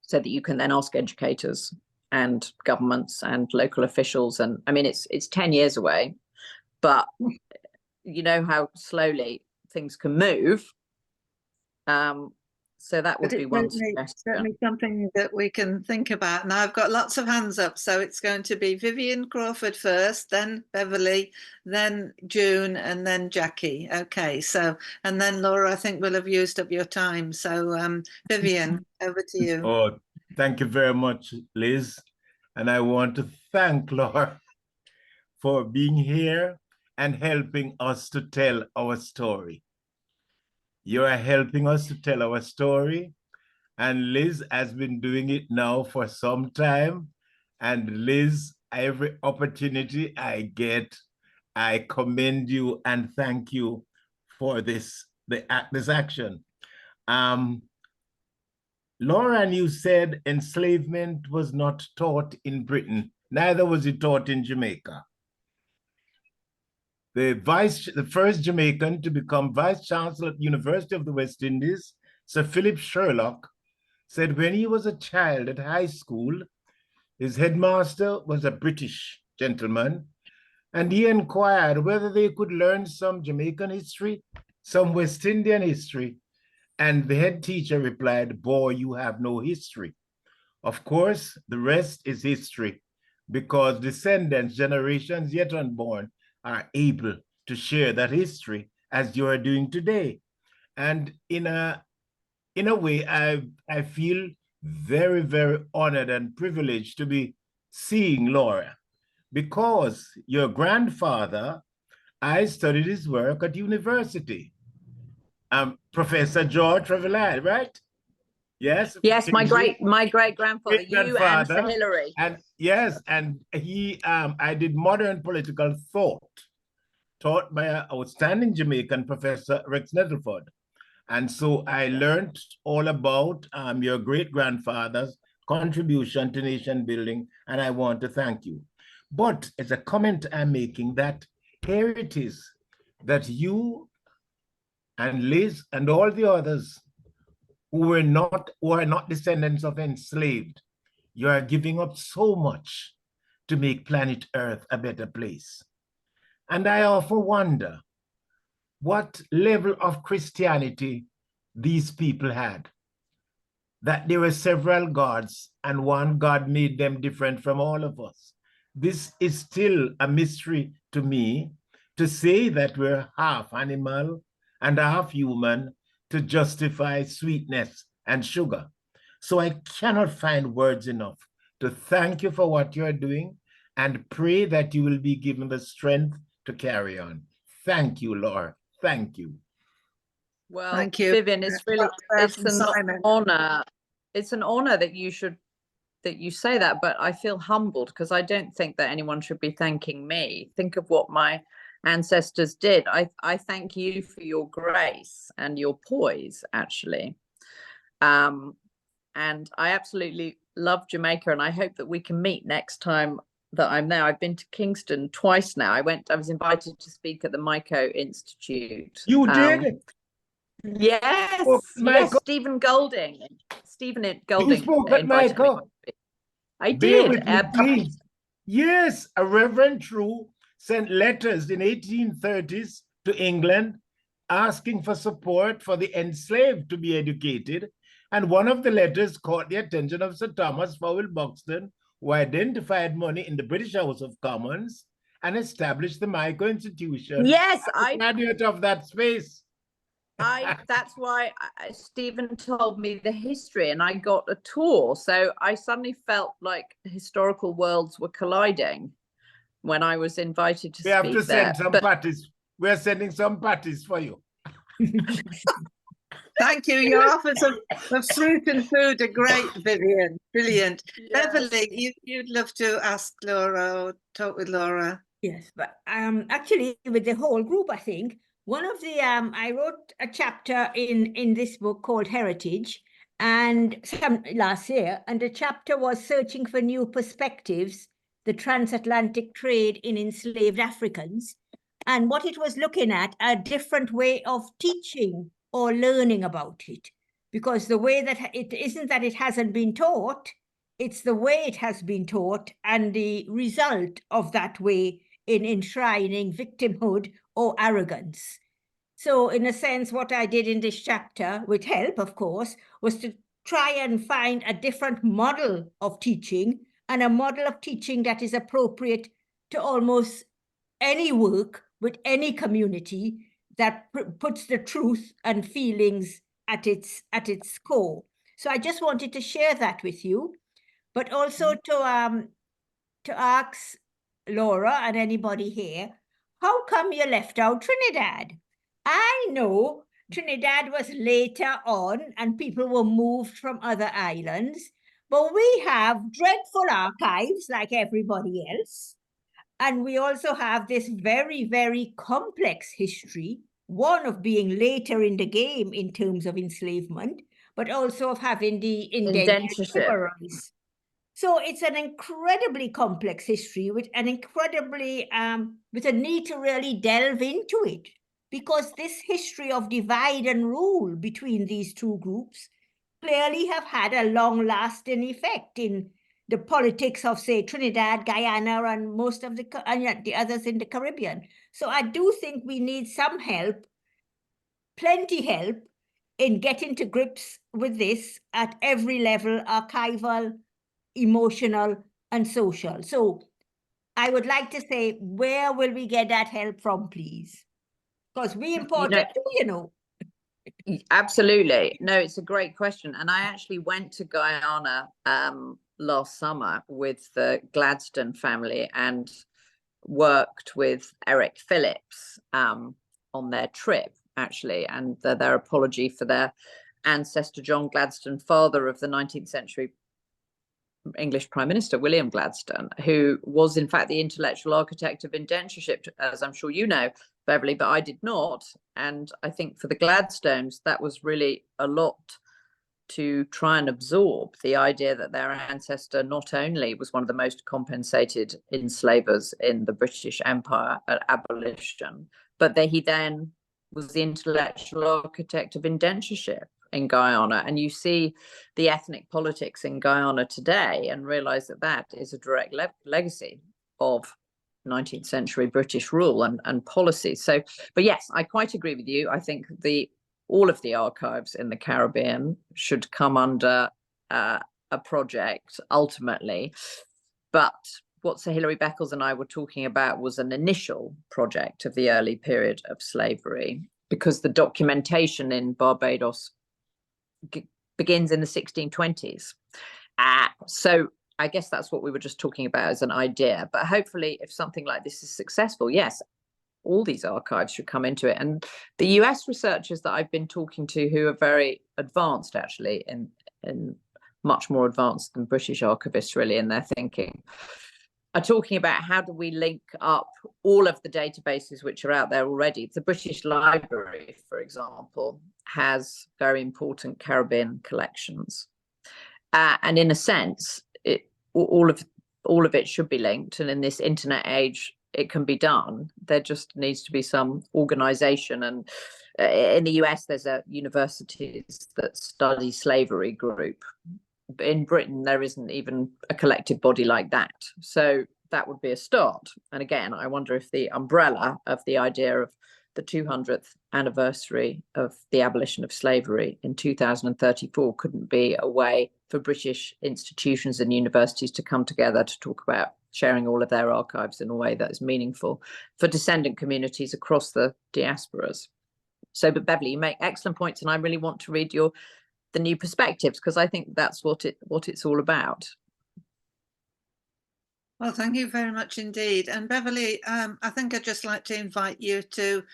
so that you can then ask educators and governments and local officials. And I mean, it's 10 years away, but you know how slowly things can move. So that would be one suggestion. Certainly something that we can think about. Now I've got lots of hands up, so it's going to be Vivian Crawford first, then Beverly, then June, and then Jackie. Okay, so, and then Laura, I think we'll have used up your time. So Vivian, over to you. Oh, thank you very much, Liz. And I want to thank Laura for being here and helping us to tell our story. You are helping us to tell our story, and Liz has been doing it now for some time. And Liz, every opportunity I get, I commend you and thank you for this action. Laura, and you said enslavement was not taught in Britain, neither was it taught in Jamaica. The first Jamaican to become Vice Chancellor at the University of the West Indies, Sir Philip Sherlock, said when he was a child at high school, his headmaster was a British gentleman, and he inquired whether they could learn some Jamaican history, some West Indian history, and the head teacher replied, "Boy, you have no history." Of course, the rest is history, because descendants, generations yet unborn, are able to share that history as you are doing today. And in a way, I feel very, very honored and privileged to be seeing Laura, because your grandfather, I studied his work at university. Professor George Trevelyan, right? Yes. Yes, my great grandfather, you and Sir Hilary. And yes, and he I did modern political thought, taught by an outstanding Jamaican professor, Rex Nettleford. And so I learned all about your great grandfather's contribution to nation building, and I want to thank you. But as a comment I'm making, that here it is that you and Liz and all the others who are not descendants of enslaved, you are giving up so much to make planet Earth a better place. And I often wonder what level of Christianity these people had, that there were several gods and one God made them different from all of us. This is still a mystery to me, to say that we're half animal and half human to justify sweetness and sugar. So I cannot find words enough to thank you for what you're doing and pray that you will be given the strength to carry on. Thank you, Laura. Thank you. Well, thank you, Vivian. It's an honor. It's an honor that you say that, but I feel humbled because I don't think that anyone should be thanking me. Think of what my ancestors did. I thank you for your grace and your poise, actually. And I absolutely love Jamaica, and I hope that we can meet next time that I'm there. I've been to Kingston twice now. I was invited to speak at the Myco Institute. You did? Yes, oh, yes, Stephen Golding. You spoke at Myco. I did. Please. Yes, a Reverend True sent letters in 1830s to England asking for support for the enslaved to be educated. And one of the letters caught the attention of Sir Thomas Fowell Buxton, who identified money in the British House of Commons and established the Myco Institution. Yes, I'm a graduate of that space. That's why Stephen told me the history and I got a tour. So I suddenly felt like historical worlds were colliding when I was invited to speak there. We have to send some parties. We're sending some parties for you. Thank you. Your offers of fruit and food are great, Vivian. Brilliant. Yes. Beverly, you'd love to ask Laura or talk with Laura. Yes, but actually with the whole group, I think one of the I wrote a chapter in this book called Heritage, and last year, and the chapter was Searching for New Perspectives: the Transatlantic Trade in Enslaved Africans. And what it was looking at, a different way of teaching or learning about it, because the way that it isn't that it hasn't been taught, it's the way it has been taught and the result of that way in enshrining victimhood or arrogance. So in a sense, what I did in this chapter, with help, of course, was to try and find a different model of teaching, and a model of teaching that is appropriate to almost any work with any community, that puts the truth and feelings at its core. So I just wanted to share that with you, but also to ask Laura and anybody here, how come you left out Trinidad? I know Trinidad was later on and people were moved from other islands, but we have dreadful archives like everybody else. And we also have this very, very complex history, one of being later in the game in terms of enslavement, but also of having the indentureship. So it's an incredibly complex history with an incredibly, with a need to really delve into it, because this history of divide and rule between these two groups clearly have had a long-lasting effect in the politics of, say, Trinidad, Guyana, and most of the others in the Caribbean. So I do think we need some help, plenty help, in getting to grips with this at every level: archival, emotional, and social. So I would like to say, where will we get that help from, please? Because we import it too, you know. Absolutely. No, it's a great question. And I actually went to Guyana last summer with the Gladstone family and worked with Eric Phillips on their trip, actually, and their apology for their ancestor John Gladstone, father of the 19th century English Prime Minister William Gladstone, who was in fact the intellectual architect of indentureship, as I'm sure you know, Beverly, but I did not. And I think for the Gladstones, that was really a lot to try and absorb, the idea that their ancestor not only was one of the most compensated enslavers in the British Empire at abolition, but that he then was the intellectual architect of indentureship in Guyana. And you see the ethnic politics in Guyana today and realize that that is a direct legacy of 19th century British rule and policy. So, but yes, I quite agree with you. I think all of the archives in the Caribbean should come under a project ultimately. But what Sir Hilary Beckles and I were talking about was an initial project of the early period of slavery, because the documentation in Barbados begins in the 1620s. So I guess that's what we were just talking about as an idea. But hopefully, if something like this is successful, yes, all these archives should come into it. And the US researchers that I've been talking to, who are very advanced, actually, in much more advanced than British archivists, really, in their thinking, are talking about how do we link up all of the databases which are out there already. The British Library, for example, has very important Caribbean collections. And in a sense, all of it should be linked. And in this internet age, it can be done. There just needs to be some organization. And in the US, there's a universities that study slavery group. In Britain, there isn't even a collective body like that. So that would be a start. And again, I wonder if the umbrella of the idea of the 200th anniversary of the abolition of slavery in 2034 couldn't be a way for British institutions and universities to come together to talk about sharing all of their archives in a way that is meaningful for descendant communities across the diasporas. So, but Beverly, you make excellent points, and I really want to read the new perspectives, because I think that's what it's all about. Well, thank you very much indeed. And Beverly, I think I'd just like to invite you to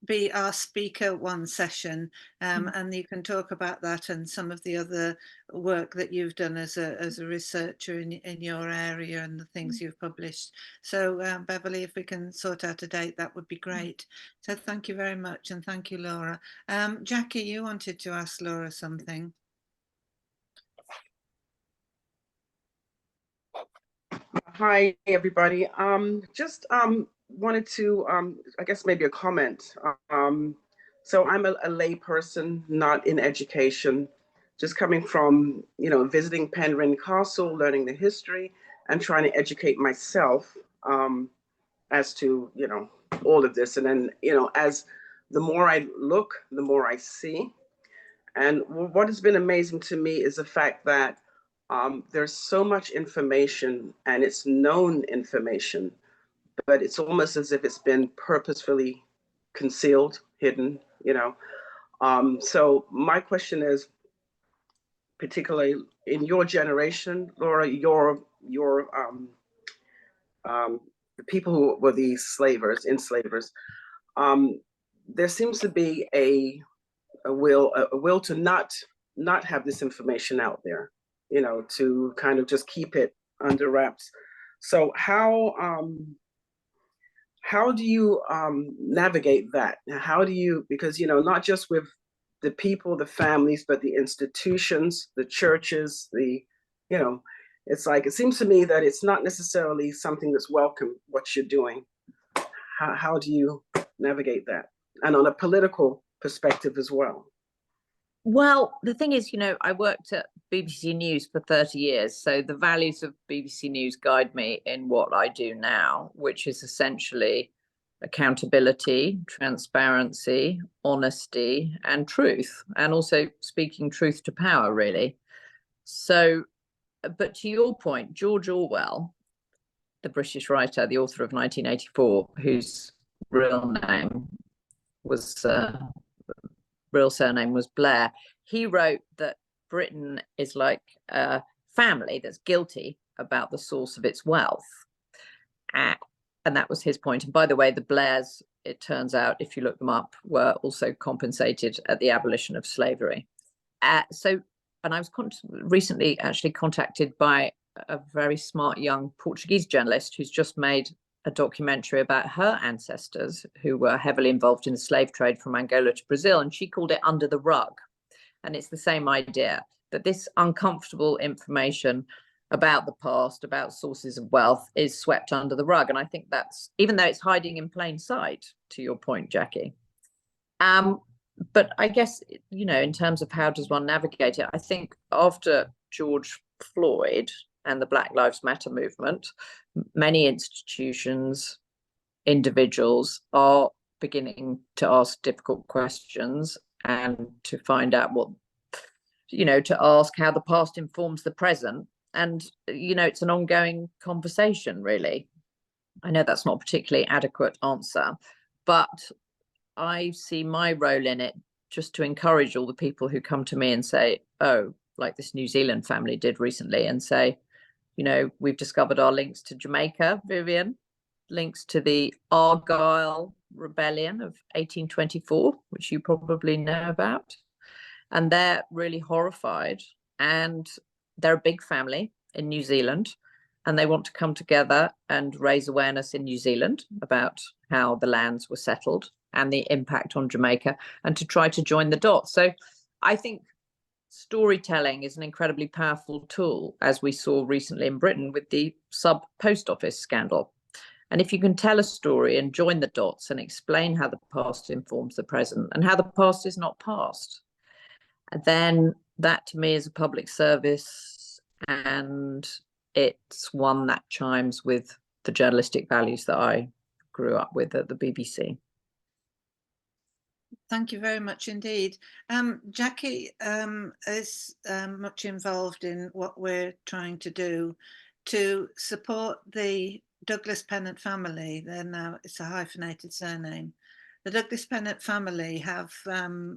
be our speaker one session, and you can talk about that and some of the other work that you've done as a researcher in your area and the things you've published. So Beverly, if we can sort out a date, that would be great. So thank you very much, and thank you, Laura. Jackie, you wanted to ask Laura something. Hi, everybody. Just wanted to, I guess maybe a comment. So I'm a lay person, not in education, just coming from, visiting Penryn Castle, learning the history, and trying to educate myself as to, all of this. And then, as the more I look, the more I see. And what has been amazing to me is the fact that there's so much information, and it's known information, but it's almost as if it's been purposefully concealed, hidden, So my question is, particularly in your generation, Laura, your the people who were the enslavers, there seems to be a will to not have this information out there, to kind of just keep it under wraps. So how do you navigate that? How do you, because, not just with the people, the families, but the institutions, the churches, it's like, it seems to me that it's not necessarily something that's welcome, what you're doing. How do you navigate that? And on a political perspective as well. Well, the thing is, I worked at BBC News for 30 years. So the values of BBC News guide me in what I do now, which is essentially accountability, transparency, honesty, and truth, and also speaking truth to power, really. So, but to your point, George Orwell, the British writer, the author of 1984, whose real surname was Blair, he wrote that Britain is like a family that's guilty about the source of its wealth. And that was his point. And by the way, the Blairs, it turns out, if you look them up, were also compensated at the abolition of slavery. And I was recently actually contacted by a very smart young Portuguese journalist who's just made a documentary about her ancestors who were heavily involved in the slave trade from Angola to Brazil, and she called it under the rug. And it's the same idea, that this uncomfortable information about the past, about sources of wealth, is swept under the rug. And I think that's, even though it's hiding in plain sight, to your point, Jackie. But I guess, in terms of how does one navigate it, I think after George Floyd and the Black Lives Matter movement, many institutions, individuals are beginning to ask difficult questions and to find out to ask how the past informs the present. And, it's an ongoing conversation, really. I know that's not a particularly adequate answer, but I see my role in it just to encourage all the people who come to me and say, oh, like this New Zealand family did recently, and say, we've discovered our links to Jamaica, Vivian, links to the Argyle Rebellion of 1824, which you probably know about. And they're really horrified. And they're a big family in New Zealand, and they want to come together and raise awareness in New Zealand about how the lands were settled and the impact on Jamaica, and to try to join the dots. So I think storytelling is an incredibly powerful tool, as we saw recently in Britain with the sub-post office scandal. And if you can tell a story and join the dots and explain how the past informs the present and how the past is not past, then that to me is a public service, and it's one that chimes with the journalistic values that I grew up with at the BBC. Thank you very much indeed. Jackie is much involved in what we're trying to do to support the Douglas Pennant family. They're now, it's a hyphenated surname, the Douglas Pennant family have,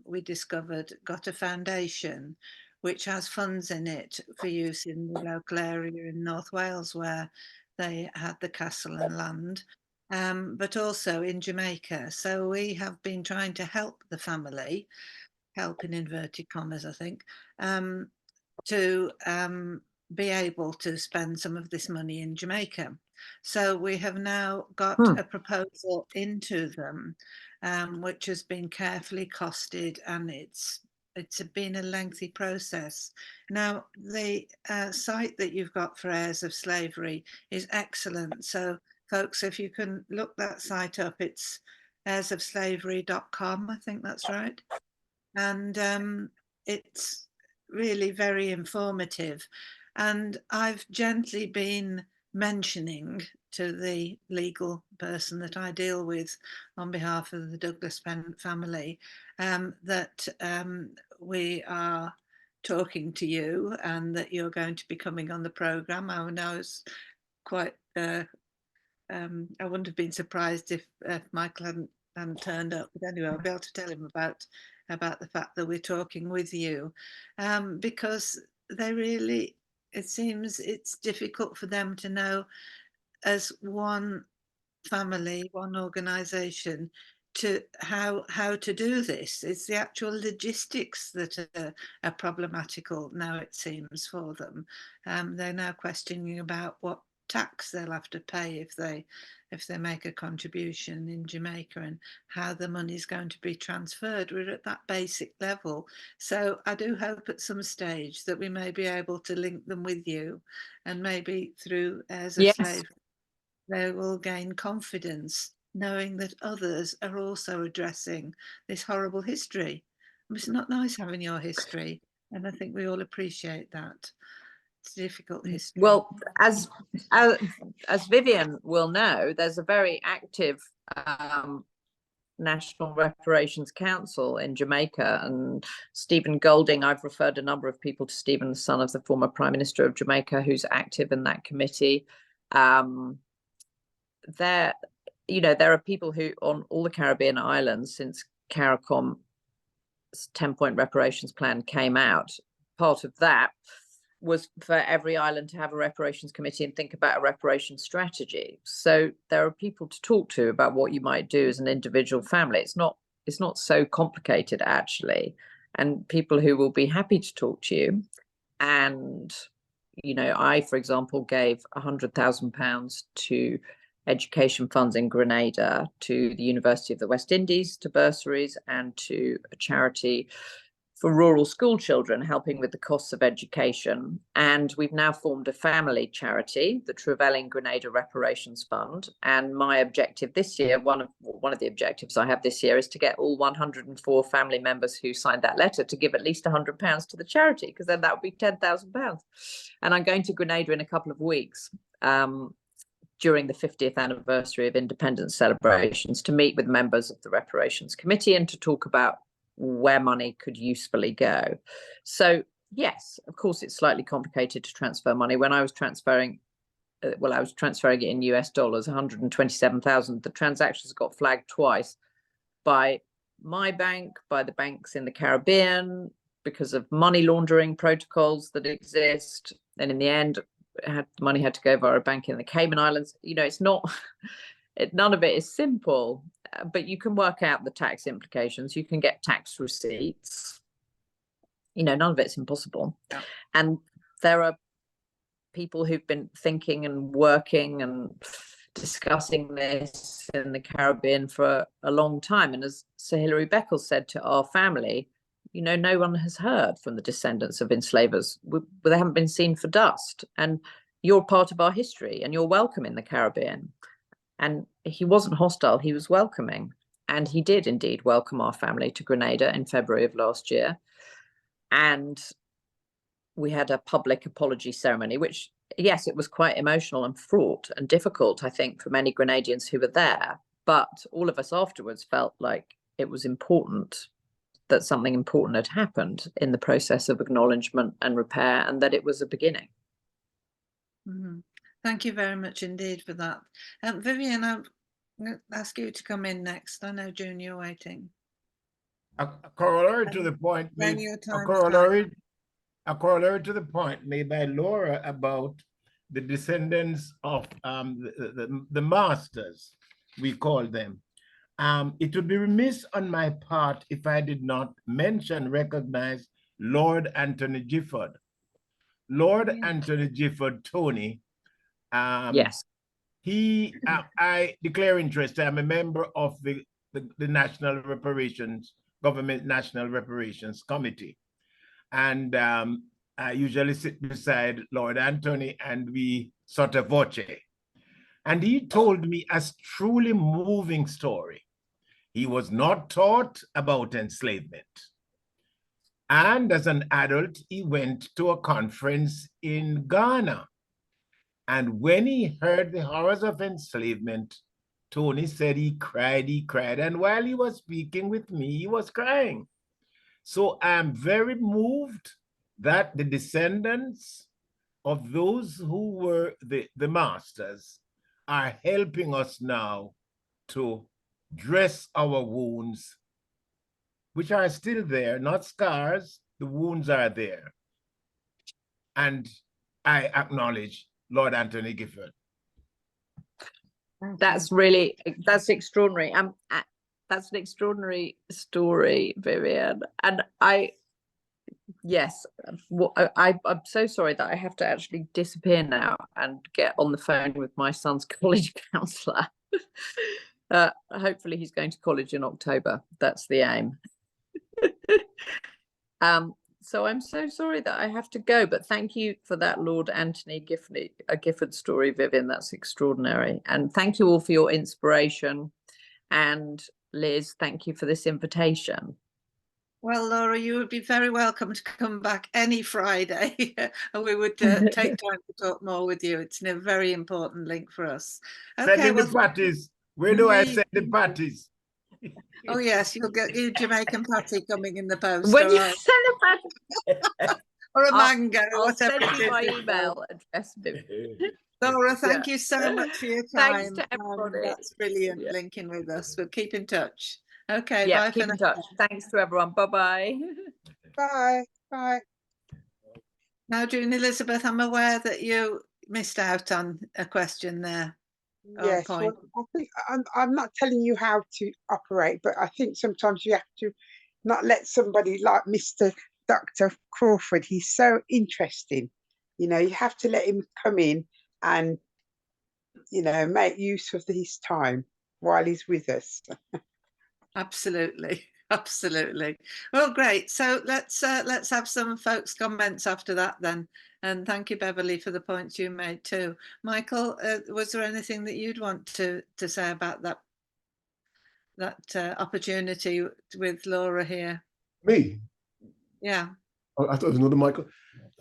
we discovered, got a foundation which has funds in it for use in the local area in North Wales where they had the castle and land, but also in Jamaica. So we have been trying to help the family, help in inverted commas, I think, to be able to spend some of this money in Jamaica. So we have now got a proposal into them, which has been carefully costed, and it's been a lengthy process. Now, the site that you've got for Heirs of Slavery is excellent. So folks, if you can look that site up, it's heirsofslavery.com, I think that's right. And it's really very informative. And I've gently been mentioning to the legal person that I deal with on behalf of the Douglas Pennant family that we are talking to you and that you're going to be coming on the programme. I know it's quite, I wouldn't have been surprised if Michael hadn't turned up, but anyway, I'll be able to tell him about the fact that we're talking with you, because they really, it seems it's difficult for them to know, as one family, one organisation, to how to do this. It's the actual logistics that are problematical now, it seems, for them. They're now questioning about what tax they'll have to pay if they make a contribution in Jamaica, and how the money is going to be transferred. We're at that basic level. So I do hope at some stage that we may be able to link them with you, and maybe through Heirs of Slavery they will gain confidence, knowing that others are also addressing this horrible history. It's not nice having your history, and I think we all appreciate that. It's a difficult history. Well, as Vivian will know, there's a very active National Reparations Council in Jamaica, and Stephen Golding, I've referred a number of people to Stephen, the son of the former Prime Minister of Jamaica, who's active in that committee. There are people who, on all the Caribbean islands, since CARICOM's 10-point reparations plan came out, part of that was for every island to have a reparations committee and think about a reparations strategy. So there are people to talk to about what you might do as an individual family. It's not so complicated, actually, and people who will be happy to talk to you. And I, for example, gave £100,000 to education funds in Grenada, to the University of the West Indies, to bursaries, and to a charity for rural school children, helping with the costs of education. And we've now formed a family charity, the Trevelyan Grenada Reparations Fund. And my objective this year, one of the objectives I have this year, is to get all 104 family members who signed that letter to give at least £100 to the charity, because then that would be £10,000. And I'm going to Grenada in a couple of weeks, during the 50th anniversary of independence celebrations, to meet with members of the Reparations Committee and to talk about where money could usefully go. So yes, of course, it's slightly complicated to transfer money. When I was transferring, I was transferring it in US dollars, 127,000. The transactions got flagged twice by my bank, by the banks in the Caribbean, because of money laundering protocols that exist. And in the end, money had to go via a bank in the Cayman Islands. It's not, none of it is simple, but you can work out the tax implications. You can get tax receipts. None of it's impossible. Yeah. And there are people who've been thinking and working and discussing this in the Caribbean for a long time. And as Sir Hilary Beckles said to our family, no one has heard from the descendants of enslavers. They haven't been seen for dust. And you're part of our history, and you're welcome in the Caribbean. And he wasn't hostile, he was welcoming. And he did indeed welcome our family to Grenada in February of last year. And we had a public apology ceremony, which, yes, it was quite emotional and fraught and difficult, I think, for many Grenadians who were there. But all of us afterwards felt like it was important, that something important had happened in the process of acknowledgement and repair, and that it was a beginning. Mm-hmm. Thank you very much indeed for that. Vivian, I'm going to ask you to come in next. I know, June, you're waiting. A corollary to the point When made, your a time is corollary to the point made by Laura about the descendants of the masters, we call them. It would be remiss on my part if I did not recognize Lord Anthony Gifford. Lord Anthony Gifford, Tony. Yes. I declare interest. I'm a member of the National Reparations, Government National Reparations Committee. And I usually sit beside Lord Anthony and we sort of voce. And he told me a truly moving story. He was not taught about enslavement. And as an adult, he went to a conference in Ghana. And when he heard the horrors of enslavement, Tony said he cried. And while he was speaking with me, he was crying. So I'm very moved that the descendants of those who were the masters are helping us now to dress our wounds, which are still there, not scars. The wounds are there. And I acknowledge Lord Anthony Gifford. That's extraordinary. That's an extraordinary story, Vivian. And yes, I'm so sorry that I have to actually disappear now and get on the phone with my son's college counsellor. Hopefully he's going to college in October. That's the aim. So I'm so sorry that I have to go, but thank you for that Lord Anthony Gifford story, Vivian. That's extraordinary. And thank you all for your inspiration. And Liz, thank you for this invitation. Well, Laura, you would be very welcome to come back any Friday and we would take time to talk more with you. It's a very important link for us. Okay, sending the parties. Where do I send the parties? Oh, yes, you'll get your Jamaican patty coming in the post. When you send a patty. Or a mango, I'll whatever send it you is. my email address. Laura, thank you so much for your time. Thanks to everybody. That's brilliant linking with us. We'll keep in touch. Okay, Yeah, bye keep for in now. touch. Thanks to everyone. Bye-bye. Bye. Bye. Now, June Elizabeth, I'm aware that you missed out on a question there. Yes, well, I think I'm not telling you how to operate, but I think sometimes you have to not let somebody like Mr. Dr. Crawford, he's so interesting. You know, you have to let him come in and, you know, make use of his time while he's with us. Absolutely. Absolutely. Well, great. So let's have some folks' comments after that then. And thank you, Beverly, for the points you made too. Michael, was there anything that you'd want to say about that opportunity with Laura here? Me? Yeah. I thought it was another Michael.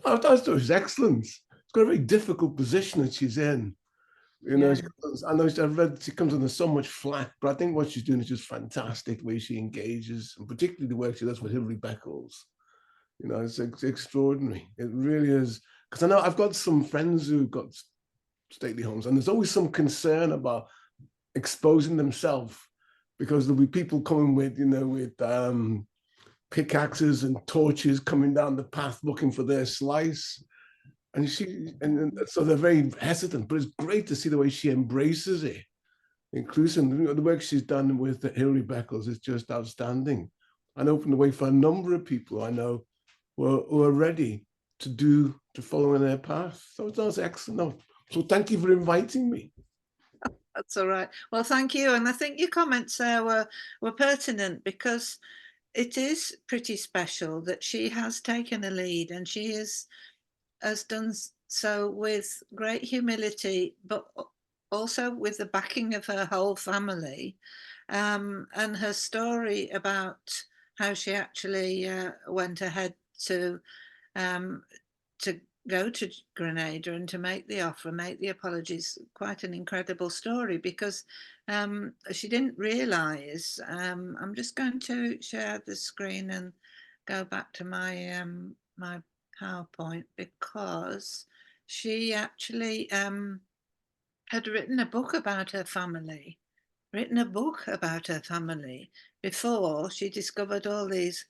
I thought it was excellent. It's got a very difficult position that she's in. You know, I know I've read she comes under so much flack, but I think what she's doing is just fantastic. The way she engages, and particularly the work she does with Hilary Beckles. You know, it's extraordinary. It really is. Because I know I've got some friends who've got stately homes, and there's always some concern about exposing themselves because there'll be people coming with, you know, with pickaxes and torches coming down the path looking for their slice. And so they're very hesitant, but it's great to see the way she embraces it. Inclusive, you know, the work she's done with Hilary Beckles is just outstanding and opened the way for a number of people I know who are ready to follow in their path. So that was excellent. So thank you for inviting me. That's all right. Well, thank you. And I think your comments there were pertinent because it is pretty special that she has taken a lead and she has done so with great humility, but also with the backing of her whole family, and her story about how she actually went ahead to go to Grenada and to make the offer, make the apologies. Quite an incredible story because she didn't realise. I'm just going to share the screen and go back to my my PowerPoint because she actually had written a book about her family written a book about her family before she discovered all these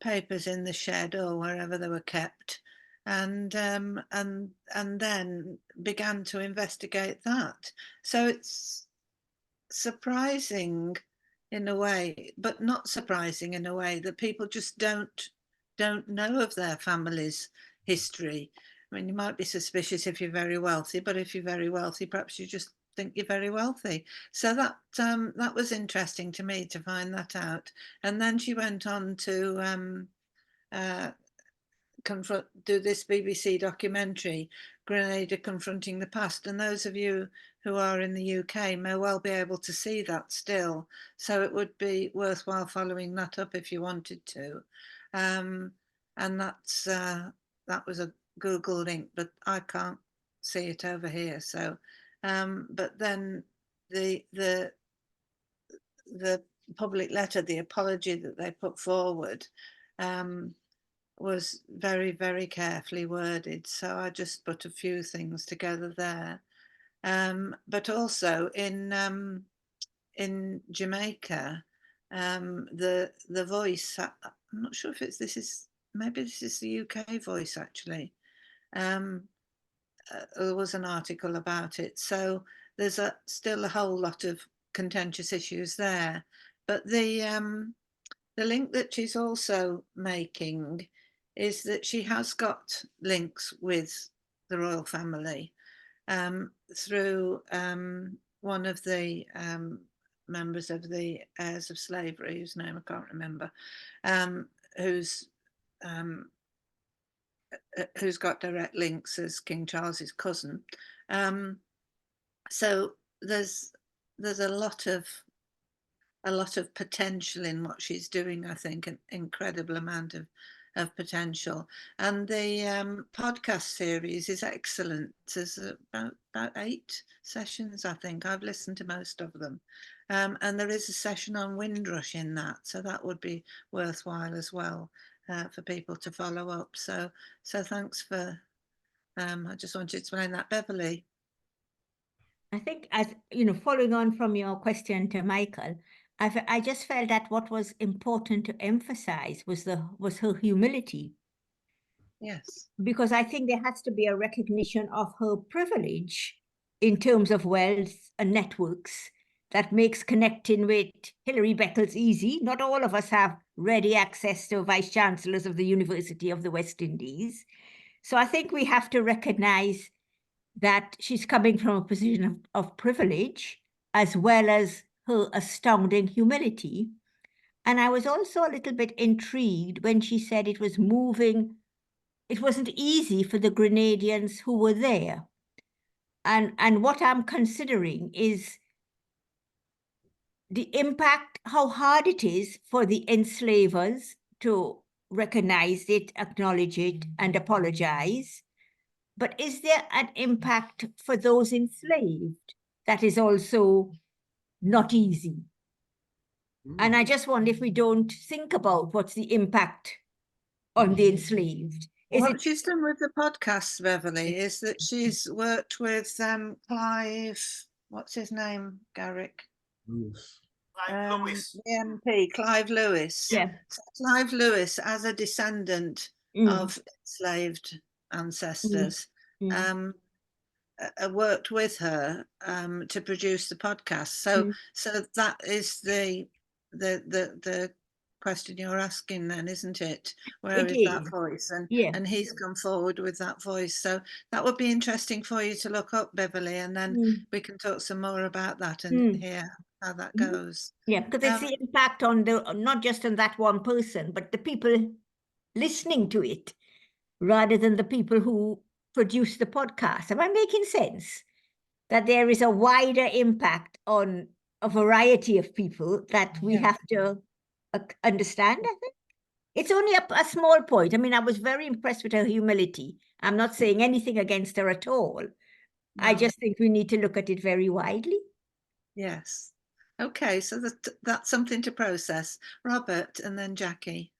papers in the shed or wherever they were kept, and then began to investigate that. So it's surprising in a way, but not surprising in a way, that people just don't know of their family's history. I mean, you might be suspicious if you're very wealthy, but if you're very wealthy, perhaps you just think you're very wealthy. So that was interesting to me to find that out. And then she went on to do this BBC documentary, Grenada Confronting the Past. And those of you who are in the UK may well be able to see that still. So it would be worthwhile following that up if you wanted to. And that's that was a Google link, but I can't see it over here. So, but then the public letter, the apology that they put forward, was very, very carefully worded. So I just put a few things together there. But also in Jamaica, the voice, I'm not sure if maybe this is the UK voice actually. There was an article about it. So there's still a whole lot of contentious issues there. But the link that she's also making is that she has got links with the royal family through one of the members of the heirs of slavery, whose name I can't remember, who's got direct links as King Charles's cousin. So there's a lot of potential in what she's doing. I think an incredible amount of potential, and the podcast series is excellent. There's about 8 sessions, I think. I've listened to most of them, and there is a session on Windrush in that, so that would be worthwhile as well for people to follow up. So thanks for. I just wanted to explain that, Beverly. I think, as you know, following on from your question to Michael, I just felt that what was important to emphasize was her humility. Yes. Because I think there has to be a recognition of her privilege in terms of wealth and networks that makes connecting with Hilary Beckles easy. Not all of us have ready access to vice chancellors of the University of the West Indies. So I think we have to recognize that she's coming from a position of privilege, as well as her astounding humility. And I was also a little bit intrigued when she said it wasn't easy for the Grenadians who were there. And what I'm considering is the impact, how hard it is for the enslavers to recognize it, acknowledge it, and apologize. But is there an impact for those enslaved that is also not easy? And I just wonder if we don't think about what's the impact on the enslaved. What she's done with the podcast, Beverly, is that she's worked with Clive, what's his name, Garrick? Lewis. Clive Lewis. The MP, Clive Lewis. Yeah. So Clive Lewis, as a descendant of enslaved ancestors, worked with her to produce the podcast. So that is the question you're asking then, isn't it? Where is that voice? And he's come forward with that voice. So that would be interesting for you to look up, Beverly, and then we can talk some more about that and hear how that goes. Yeah, because it's the impact on not just on that one person, but the people listening to it, rather than the people who produce the podcast. Am I making sense? That there is a wider impact on a variety of people that we have to understand, I think. It's only a small point. I mean, I was very impressed with her humility. I'm not saying anything against her at all. No. I just think we need to look at it very widely. Yes. Okay, so that's something to process. Robert, and then Jackie.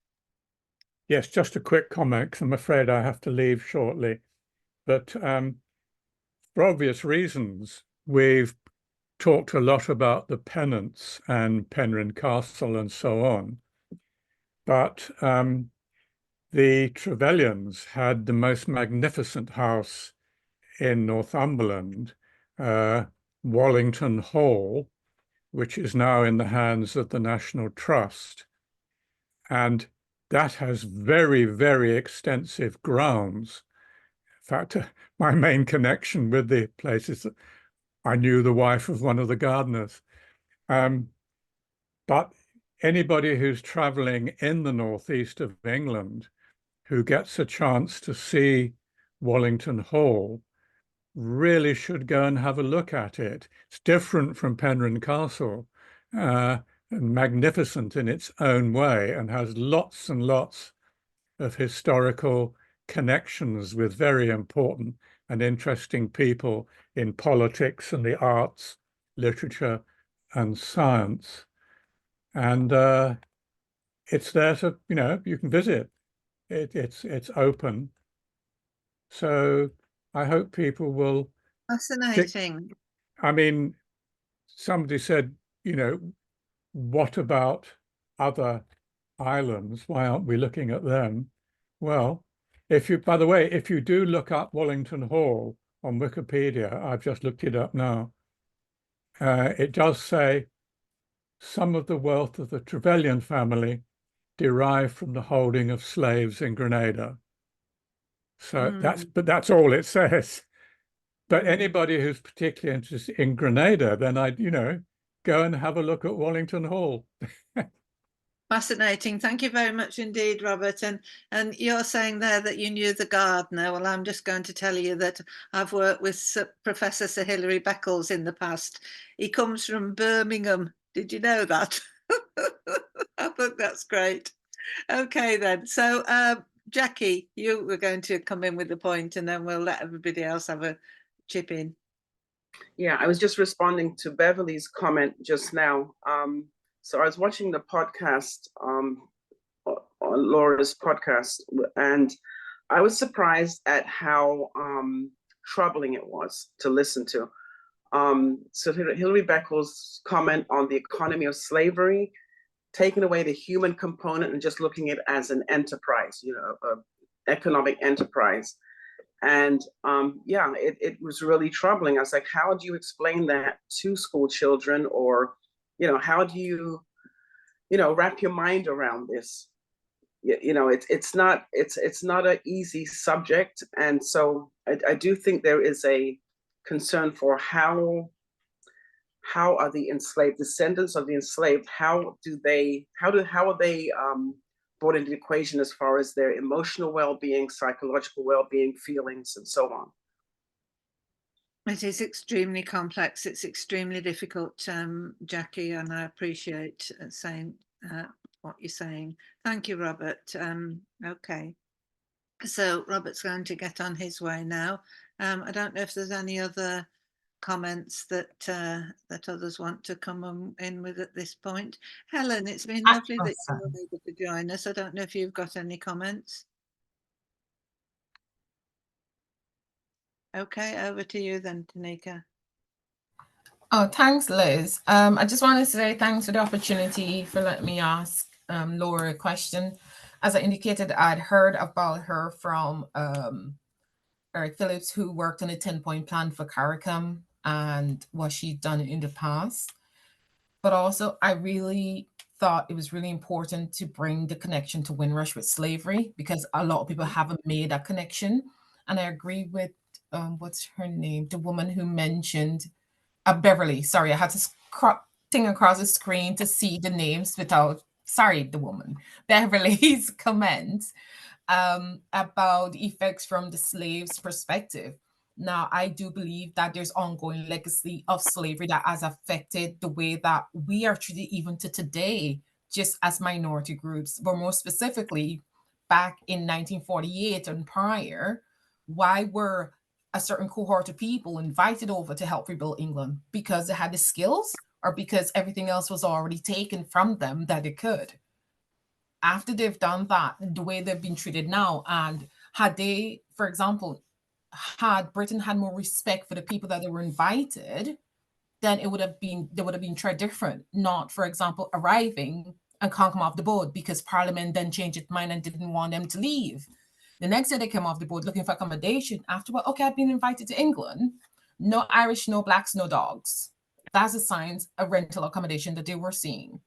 Yes, just a quick comment, because I'm afraid I have to leave shortly. But for obvious reasons, we've talked a lot about the Pennants and Penrhyn Castle and so on, but the Trevelyans had the most magnificent house in Northumberland, Wallington Hall, which is now in the hands of the National Trust. And that has very, very extensive grounds. In fact, my main connection with the place is that I knew the wife of one of the gardeners. But anybody who's traveling in the northeast of England who gets a chance to see Wallington Hall really should go and have a look at it. It's different from Penrhyn Castle, and magnificent in its own way, and has lots and lots of historical connections with very important and interesting people in politics and the arts, literature and science. And it's there to, you can visit. It's open. So I hope people will. Fascinating. I mean, somebody said, what about other islands? Why aren't we looking at them? Well, by the way, if you do look up Wallington Hall on Wikipedia, I've just looked it up now, it does say some of the wealth of the Trevelyan family derived from the holding of slaves in Grenada. So that's all it says. But anybody who's particularly interested in Grenada, then I'd, go and have a look at Wallington Hall. Fascinating. Thank you very much indeed, Robert. And you're saying there that you knew the gardener. Well, I'm just going to tell you that I've worked with Professor Sir Hilary Beckles in the past. He comes from Birmingham. Did you know that? I think that's great. Okay, then. So, Jackie, you were going to come in with the point, and then we'll let everybody else have a chip in. Yeah, I was just responding to Beverly's comment just now. So I was watching the podcast, on Laura's podcast, and I was surprised at how troubling it was to listen to. So Hilary Beckles' comment on the economy of slavery, taking away the human component and just looking at it as an enterprise, an economic enterprise. And yeah, it was really troubling. I was like, how do you explain that to school children? Or, how do you, wrap your mind around this? It's not an easy subject. And so I do think there is a concern for how are the enslaved, descendants of the enslaved, how are they brought into the equation as far as their emotional well-being, psychological well-being, feelings, and so on. It is extremely complex. It's extremely difficult, Jackie, and I appreciate saying what you're saying. Thank you, Robert. Okay. So Robert's going to get on his way now. I don't know if there's any other comments that others want to come in with at this point. Helen, it's been lovely that you were able to join us. I don't know if you've got any comments. Okay, over to you then, Tanika. Oh, thanks, Liz. I just want to say thanks for the opportunity for letting me ask Laura a question. As I indicated, I'd heard about her from Eric Phillips, who worked on a 10-point plan for CARICOM and what she'd done in the past. But also, I really thought it was really important to bring the connection to Windrush with slavery, because a lot of people haven't made that connection. And I agree with, what's her name? The woman who mentioned, Beverly. Sorry, I had to thing across the screen to see the names without, sorry, the woman. Beverly's comments about effects from the slaves' perspective. Now, I do believe that there's ongoing legacy of slavery that has affected the way that we are treated even to today, just as minority groups, but more specifically, back in 1948 and prior, why were a certain cohort of people invited over to help rebuild England? Because they had the skills, or because everything else was already taken from them that it could? After they've done that, the way they've been treated now, and had they, for example, had Britain had more respect for the people that they were invited, then they would have been treated different. Not, for example, arriving and can't come off the boat because Parliament then changed its mind and didn't want them to leave. The next day they came off the boat looking for accommodation. Afterward, okay, I've been invited to England. No Irish, no blacks, no dogs. That's a sign of rental accommodation that they were seeing.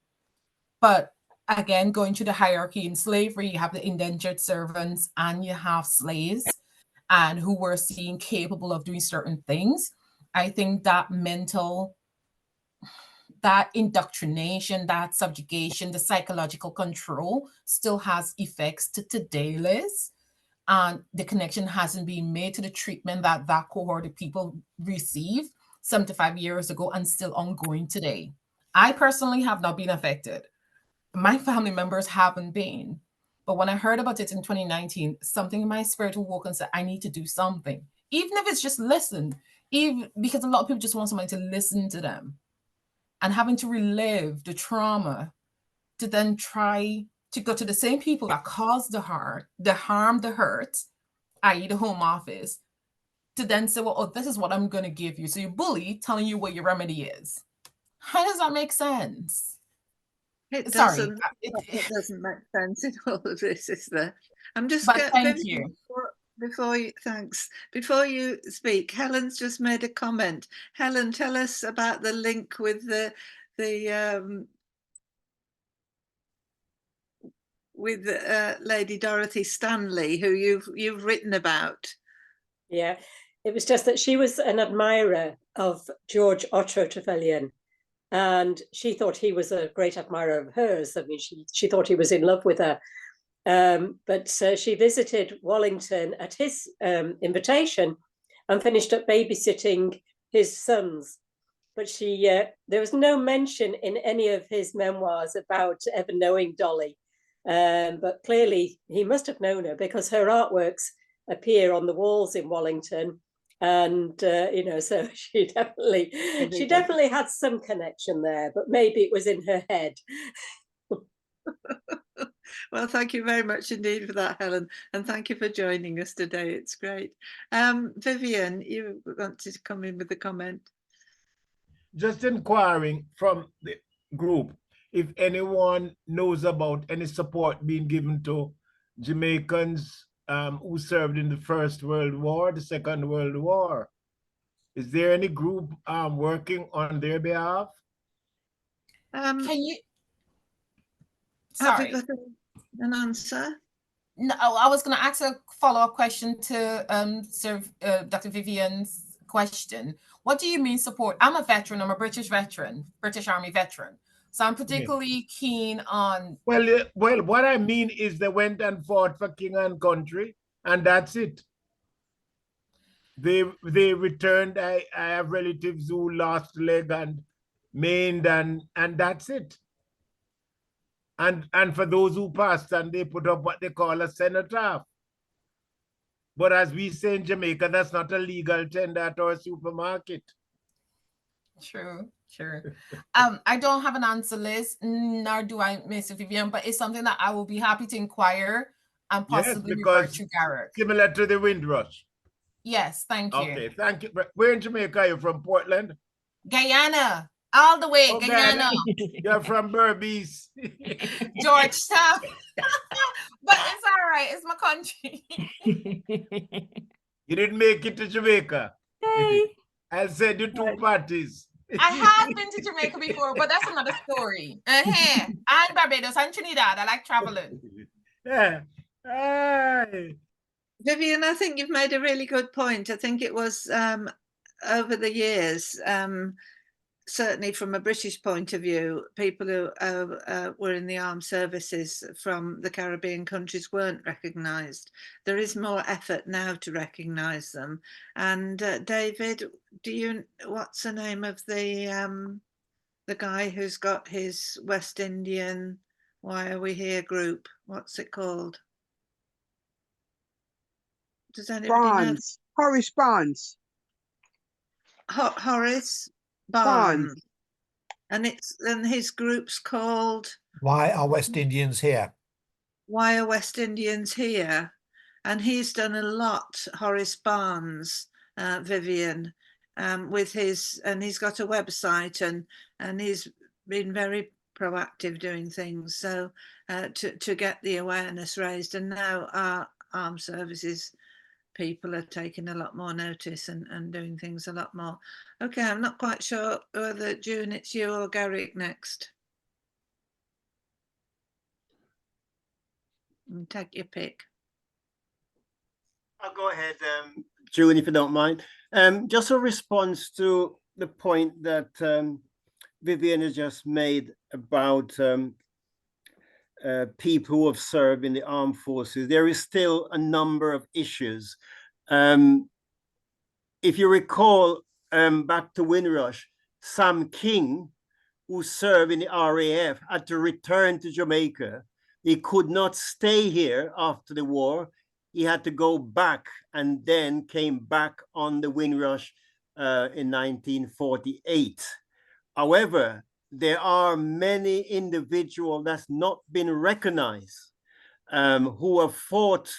But again, going to the hierarchy in slavery, you have the indentured servants and you have slaves, and who were seen capable of doing certain things. I think that that indoctrination, that subjugation, the psychological control still has effects to today, Liz. And the connection hasn't been made to the treatment that that cohort of people received 75 years ago and still ongoing today. I personally have not been affected. My family members haven't been. But when I heard about it in 2019, something in my spirit woke and said, I need to do something. Even if it's just listen, even because a lot of people just want somebody to listen to them. And having to relive the trauma to then try to go to the same people that caused the harm, the hurt, i.e. the Home Office, to then say, well, oh, this is what I'm going to give you. So your bully telling you what your remedy is. How does that make sense? It doesn't make sense in all of this, is there? I'm just thank you. Before you speak, Helen's just made a comment. Helen, tell us about the link with Lady Dorothy Stanley, who you've written about. Yeah, it was just that she was an admirer of George Otto Trevelyan, and she thought he was a great admirer of hers. I mean, she thought he was in love with her. But she visited Wallington at his invitation and finished up babysitting his sons. But there was no mention in any of his memoirs about ever knowing Dolly. But clearly he must have known her because her artworks appear on the walls in Wallington. And, so she definitely had some connection there, but maybe it was in her head. Well, thank you very much indeed for that, Helen, and thank you for joining us today. It's great. Vivian, you wanted to come in with a comment? Just inquiring from the group if anyone knows about any support being given to Jamaicans who served in the First World War, the Second World War. Is there any group working on their behalf? Can you? Sorry. Have you got an answer? No, I was going to ask a follow-up question to Dr. Vivian's question. What do you mean support? I'm a veteran. I'm a British veteran, British Army veteran. So I'm particularly keen on... Well, what I mean is they went and fought for king and country, and that's it. They returned. I have relatives who lost leg and maimed, and that's it. And for those who passed, and they put up what they call a cenotaph. But as we say in Jamaica, that's not a legal tender at our supermarket. True. I don't have an answer, Liz, nor do I, Miss Vivian, but it's something that I will be happy to inquire and possibly revert to Garrett. Similar to the Windrush. Yes, thank you. Okay, thank you. Where in Jamaica are you from? Portland? Guyana. All the way, Guyana. You're from Berbice. Georgetown. But it's all right. It's my country. You didn't make it to Jamaica. Hey. I'll send you 2 parties. I have been to Jamaica before, but that's another story. And Barbados and Trinidad. I like traveling. Yeah. Hey. Vivian, I think you've made a really good point. I think it was over the years, certainly from a British point of view, people who were in the armed services from the Caribbean countries weren't recognised. There is more effort now to recognise them. And David, what's the name of the guy who's got his West Indian Why Are We Here group? What's it called? Does anybody know? Horace Barnes. Horace Barnes. And his group's called Why Are West Indians Here? Why Are West Indians Here? And he's done a lot, Horace Barnes, Vivian, with his, and he's got a website, and he's been very proactive doing things so to get the awareness raised. And now our armed services people are taking a lot more notice and doing things a lot more. Okay, I'm not quite sure whether, June, it's you or Garrick next. Take your pick. I'll go ahead, June, if you don't mind. Just a response to the point that Vivian has just made about people who have served in the armed forces. There is still a number of issues. If you recall, back to Windrush, Sam King, who served in the RAF, had to return to Jamaica. He could not stay here after the war. He had to go back, and then came back on the Windrush in 1948. However, there are many individuals that's not been recognized who have fought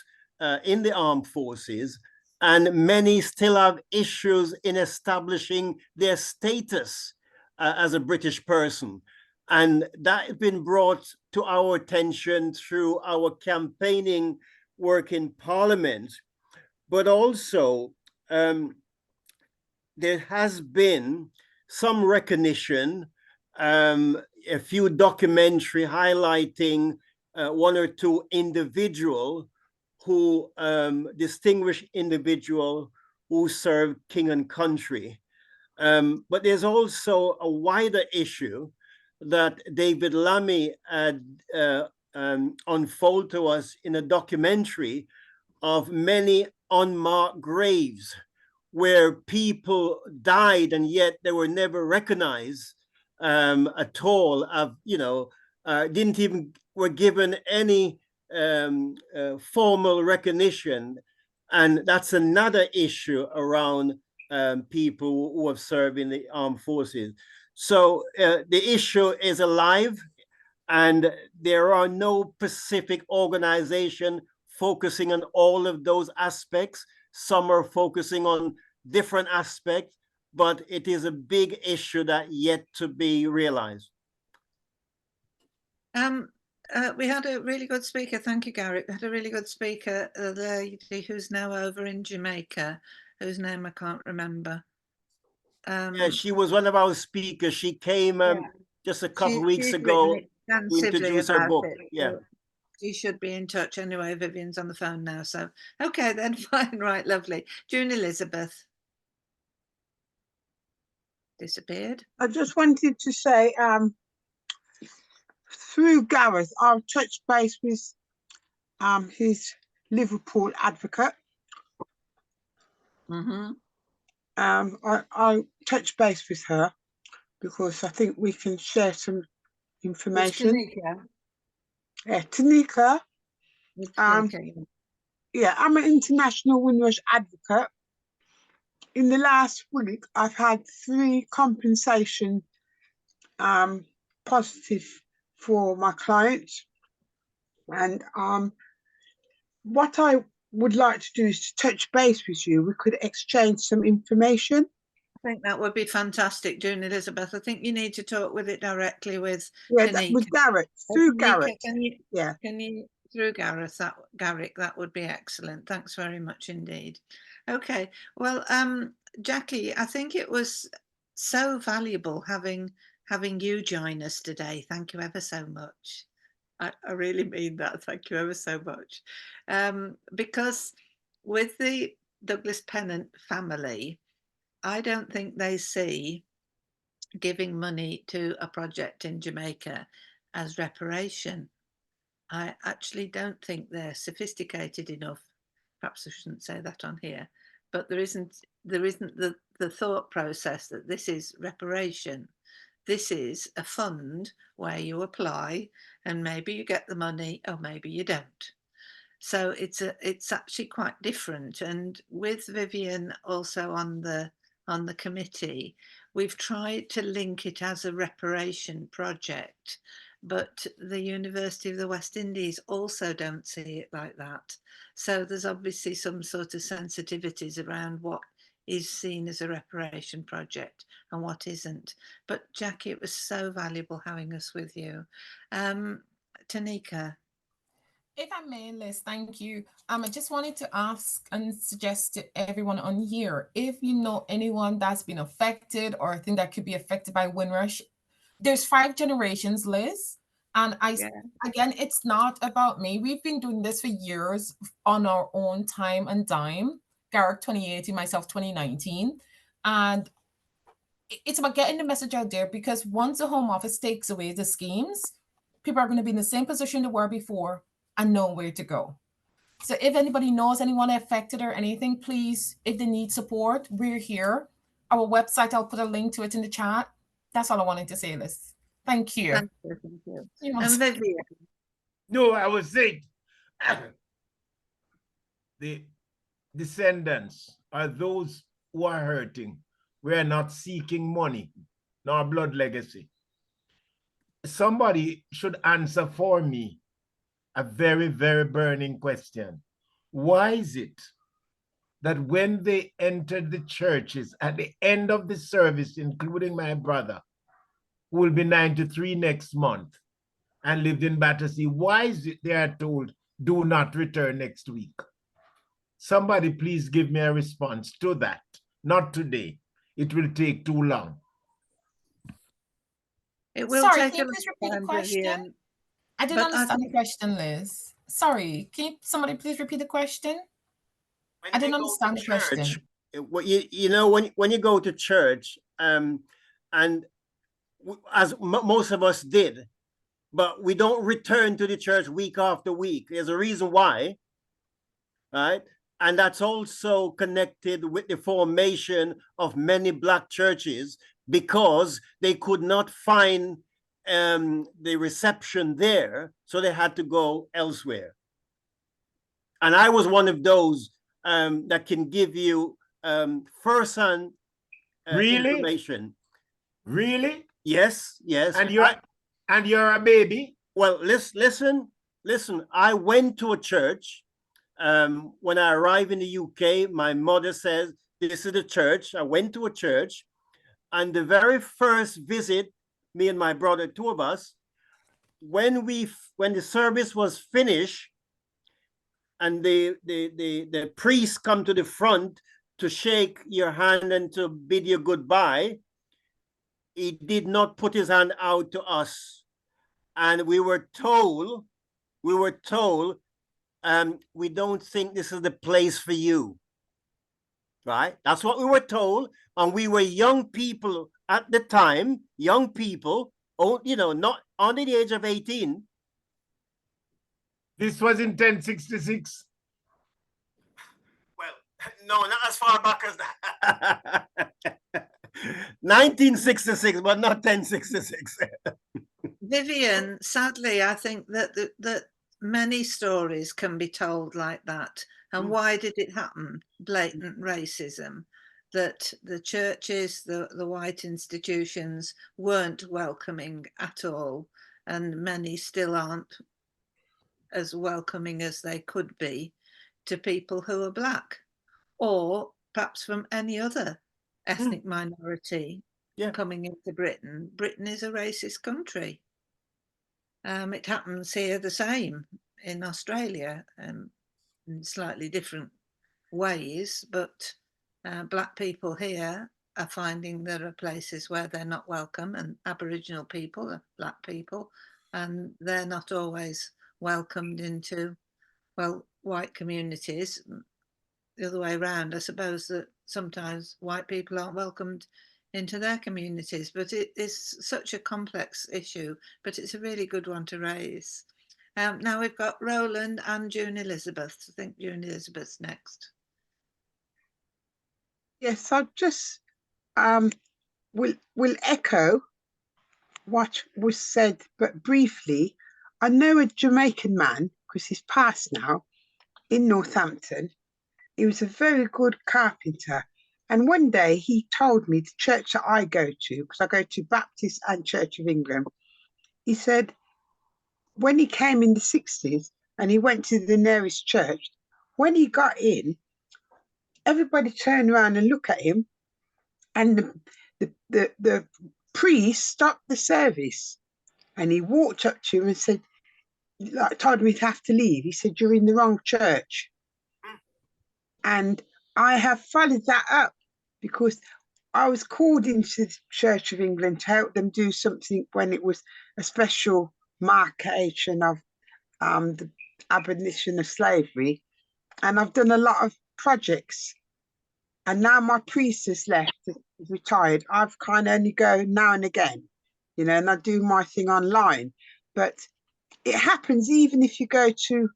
in the armed forces, and many still have issues in establishing their status as a British person. And that has been brought to our attention through our campaigning work in Parliament. But also, there has been some recognition, a few documentary highlighting one or two individual who distinguished individual who served king and country. But there's also a wider issue that David Lammy had unfold to us in a documentary of many unmarked graves where people died and yet they were never recognized at all. Of didn't even were given any formal recognition, and that's another issue around people who have served in the armed forces. So the issue is alive, and there are no specific organization focusing on all of those aspects. Some are focusing on different aspects, but it is a big issue that yet to be realized. We had a really good speaker. Thank you, Garrick. We had a really good speaker, the lady who's now over in Jamaica, whose name I can't remember. Yeah, she was one of our speakers. She came just a couple of weeks ago to introduce her book. Yeah. So she should be in touch anyway. Vivian's on the phone now. So, okay, then fine. Right, lovely. June Elizabeth. Disappeared. I just wanted to say, through Gareth, I've touched base with his Liverpool advocate. Mm-hmm. I'll touch base with her because I think we can share some information. Tanika. Yeah, Tanika. Yeah, I'm an international Windrush advocate. In the last week, I've had 3 compensation positive for my clients. And what I would like to do is to touch base with you. We could exchange some information. I think that would be fantastic, June Elizabeth. I think you need to talk with it directly with Tanika. With Gareth, through Gareth. Can you through Gareth? Garrick, that would be excellent. Thanks very much indeed. Okay, well, Jackie, I think it was so valuable having you join us today. Thank you ever so much. I really mean that. Thank you ever so much. Because with the Douglas Pennant family, I don't think they see giving money to a project in Jamaica as reparation. I actually don't think they're sophisticated enough. Perhaps I shouldn't say that on here, but there isn't the thought process that this is reparation. This is a fund where you apply and maybe you get the money or maybe you don't. So it's actually quite different. And with Vivian also on the committee, we've tried to link it as a reparation project, but the University of the West Indies also don't see it like that. So there's obviously some sort of sensitivities around what is seen as a reparation project and what isn't. But Jackie, it was so valuable having us with you. Tanika. If I may, Liz, thank you. I just wanted to ask and suggest to everyone on here, if you know anyone that's been affected or think that could be affected by Windrush, there's 5 generations, Liz. And again, it's not about me. We've been doing this for years on our own time and dime. Garrick 2018, myself 2019. And it's about getting the message out there, because once the Home Office takes away the schemes, people are going to be in the same position they were before and know where to go. So if anybody knows anyone affected or anything, please, if they need support, we're here. Our website, I'll put a link to it in the chat. That's all I wanted to say, Liz. Thank you. Thank you. And Vivian. No, I was saying the descendants are those who are hurting. We are not seeking money nor blood legacy. Somebody should answer for me a very, very burning question. Why is it that when they entered the churches at the end of the service, including my brother, who will be 93 next month and lived in Battersea, why is it they are told, do not return next week? Somebody please give me a response to that. Not today. It will take too long. It will Sorry, take can you please repeat the question? Vivian, I didn't understand the question, Liz. Sorry, can somebody please repeat the question? I didn't understand the question. You know, when you go to church, and as most of us did, but we don't return to the church week after week. There's a reason why, right? And that's also connected with the formation of many Black churches, because they could not find the reception there, so they had to go elsewhere. And I was one of those that can give you first-hand information. Really? Yes, yes. And you're a baby? Well, listen. I went to a church. When I arrived in the UK, my mother says, this is the church. I went to a church, and the very first visit, me and my brother, 2 of us, when the service was finished, and the priest come to the front to shake your hand and to bid you goodbye, he did not put his hand out to us. And we were told, we don't think this is the place for you, right? That's what we were told. And we were young people at the time, young people, not under the age of 18. This was in 1066. Well, no, not as far back as that. 1966, but not 1066. Vivian, sadly, I think that many stories can be told like that. And why did it happen? Blatant racism. That the churches, the white institutions weren't welcoming at all. And many still aren't as welcoming as they could be to people who are Black, or perhaps from any other ethnic minority coming into Britain. Britain is a racist country. It happens here the same in Australia, in slightly different ways, but Black people here are finding there are places where they're not welcome, and Aboriginal people are Black people, and they're not always welcomed into, well, white communities. The other way around, I suppose that sometimes white people aren't welcomed into their communities, but it is such a complex issue, but it's a really good one to raise. Now we've got Roland and June Elizabeth. I think June Elizabeth's next. Yes, I just will echo what was said, but briefly. I know a Jamaican man, because he's passed now, in Northampton. He was a very good carpenter. And one day he told me, the church that I go to, because I go to Baptist and Church of England, he said when he came in the 60s and he went to the nearest church, when he got in, everybody turned around and looked at him, and the priest stopped the service, and he walked up to him and said, like, told him he'd have to leave. He said, "You're in the wrong church." And I have followed that up because I was called into the Church of England to help them do something when it was a special marcation of the abolition of slavery. And I've done a lot of projects. And now my priest has left, is retired. I've kind of only go now and again, you know, and I do my thing online. But it happens even if you go to,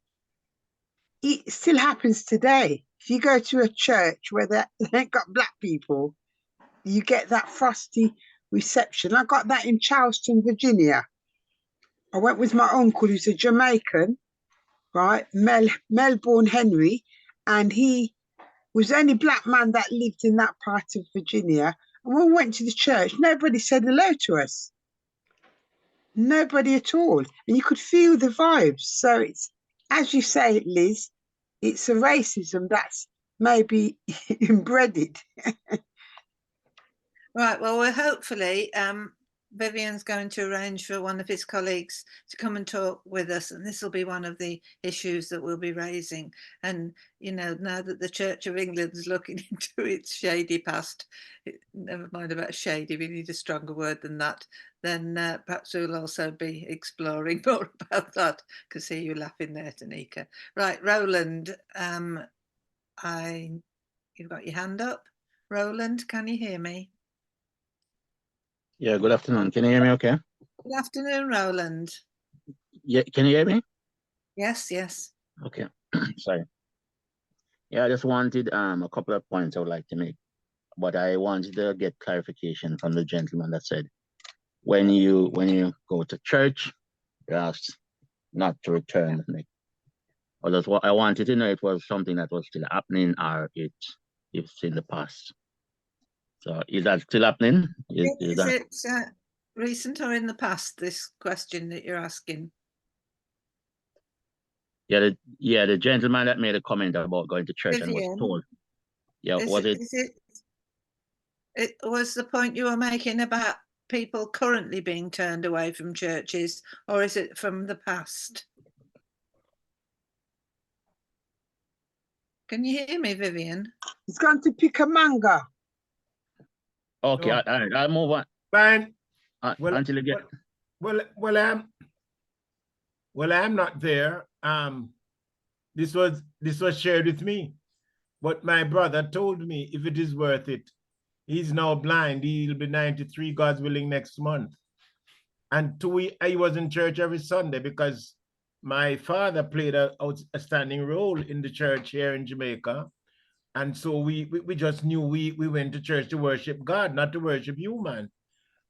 it still happens today. If you go to a church where they ain't got black people, you get that frosty reception. I got that in Charleston, Virginia. I went with my uncle, who's a Jamaican, right? Melbourne Henry, and he was the only black man that lived in that part of Virginia. And when we went to the church, nobody said hello to us. Nobody at all. And you could feel the vibes. So it's, as you say, Liz, it's a racism that's maybe inbred. Right, well, we're hopefully, Vivian's going to arrange for one of his colleagues to come and talk with us, and this will be one of the issues that we'll be raising. And, you know, now that the Church of England is looking into its shady past, never mind about shady, we need a stronger word than that, then perhaps we'll also be exploring more about that. I can see you laughing there, Tanika. Right, Roland, you've got your hand up. Roland, can you hear me? Yeah, good afternoon. Can you hear me okay? Good afternoon, Roland. Yeah, can you hear me? Yes, yes. Okay, sorry. Yeah, I just wanted a couple of points I would like to make, but I wanted to get clarification from the gentleman that said, when you go to church, you're asked not to return. Well, that's what I wanted to know, it was something that was still happening or it's in the past. So is that still happening? Is it recent or in the past, this question that you're asking? Yeah, the gentleman that made a comment about going to church Vivian, and was told. Yeah, it was the point you were making about people currently being turned away from churches, or is it from the past? Can you hear me, Vivian? He's going to pick a manga. Okay, all right, I'll move on. Fine. Until you get. Well, I'm not there. This was shared with me, but my brother told me if it is worth it. He's now blind. He'll be 93, God's willing, next month. And I was in church every Sunday because my father played a outstanding role in the church here in Jamaica. And so we just knew we went to church to worship God, not to worship you, man.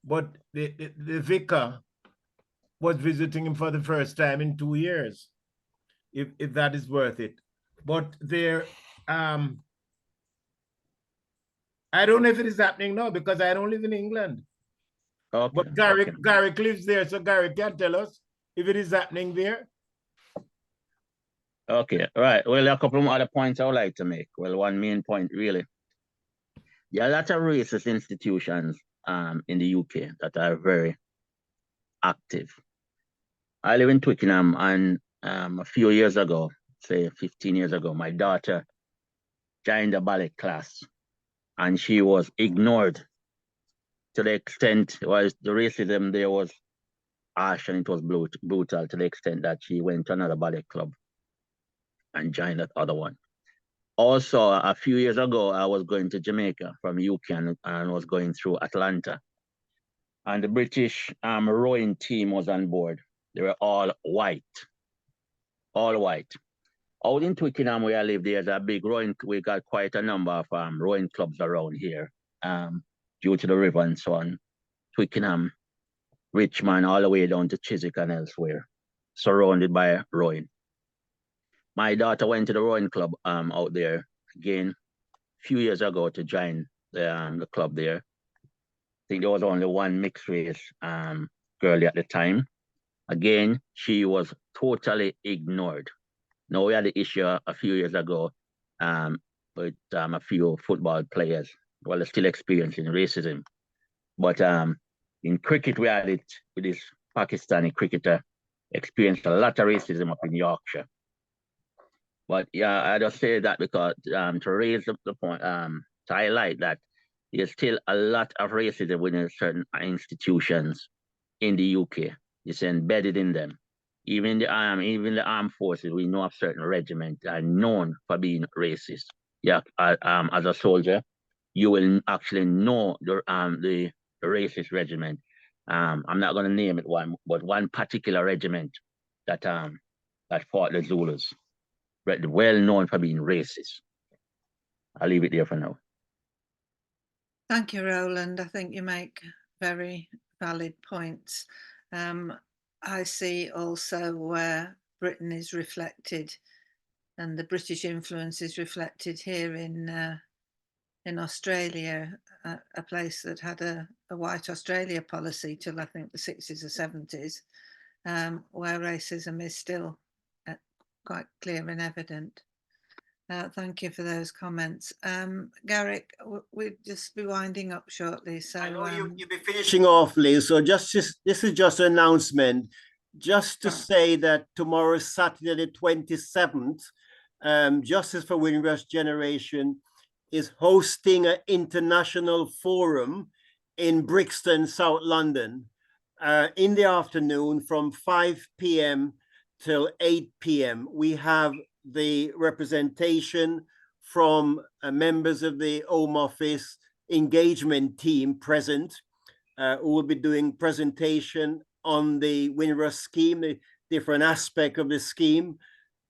But the vicar was visiting him for the first time in 2 years, if that is worth it. But there, I don't know if it is happening now because I don't live in England. Okay, but Garrick lives there, so Garrick can tell us if it is happening there. Okay, right. Well, a couple of other points I would like to make. Well, one main point, really. There are a lot of racist institutions in the UK that are very active. I live in Twickenham, and a few years ago, say 15 years ago, my daughter joined a ballet class, and she was ignored to the extent was the racism there was harsh and it was brutal to the extent that she went to another ballet club and joined that other one. Also, a few years ago, I was going to Jamaica from UK and was going through Atlanta. And the British rowing team was on board. They were all white. All white. Out in Twickenham, where I live, there's a big rowing, we got quite a number of rowing clubs around here due to the river and so on. Twickenham, Richmond, all the way down to Chiswick and elsewhere, surrounded by rowing. My daughter went to the rowing club out there again a few years ago to join the club there. I think there was only one mixed race girl at the time. Again, she was totally ignored. Now we had the issue a few years ago. with a few football players. Well, they're still experiencing racism. But in cricket, we had it with this Pakistani cricketer experienced a lot of racism up in Yorkshire. But yeah, I just say that because to raise the point, to highlight that there's still a lot of racism within certain institutions in the UK. It's embedded in them. Even the armed forces, we know of certain regiments are known for being racist. Yeah, as a soldier, you will actually know the racist regiment. I'm not going to name it one, but one particular regiment that fought the Zulus, well known for being racist. I'll leave it there for now. Thank you, Roland. I think you make very valid points. I see also where Britain is reflected, and the British influence is reflected here in Australia, a place that had a white Australia policy till I think the 60s or 70s, where racism is still quite clear and evident. Thank you for those comments. Garrick, we'll just be winding up shortly. So I know you'll be finishing off, Liz. So this is just an announcement, just to say that tomorrow, Saturday the 27th, Justice for Windrush Generation is hosting an international forum in Brixton, South London, in the afternoon from 5 p.m. till 8 p.m. We have the representation from members of the Home Office engagement team present, who will be doing presentation on the Windrush scheme, the different aspect of the scheme.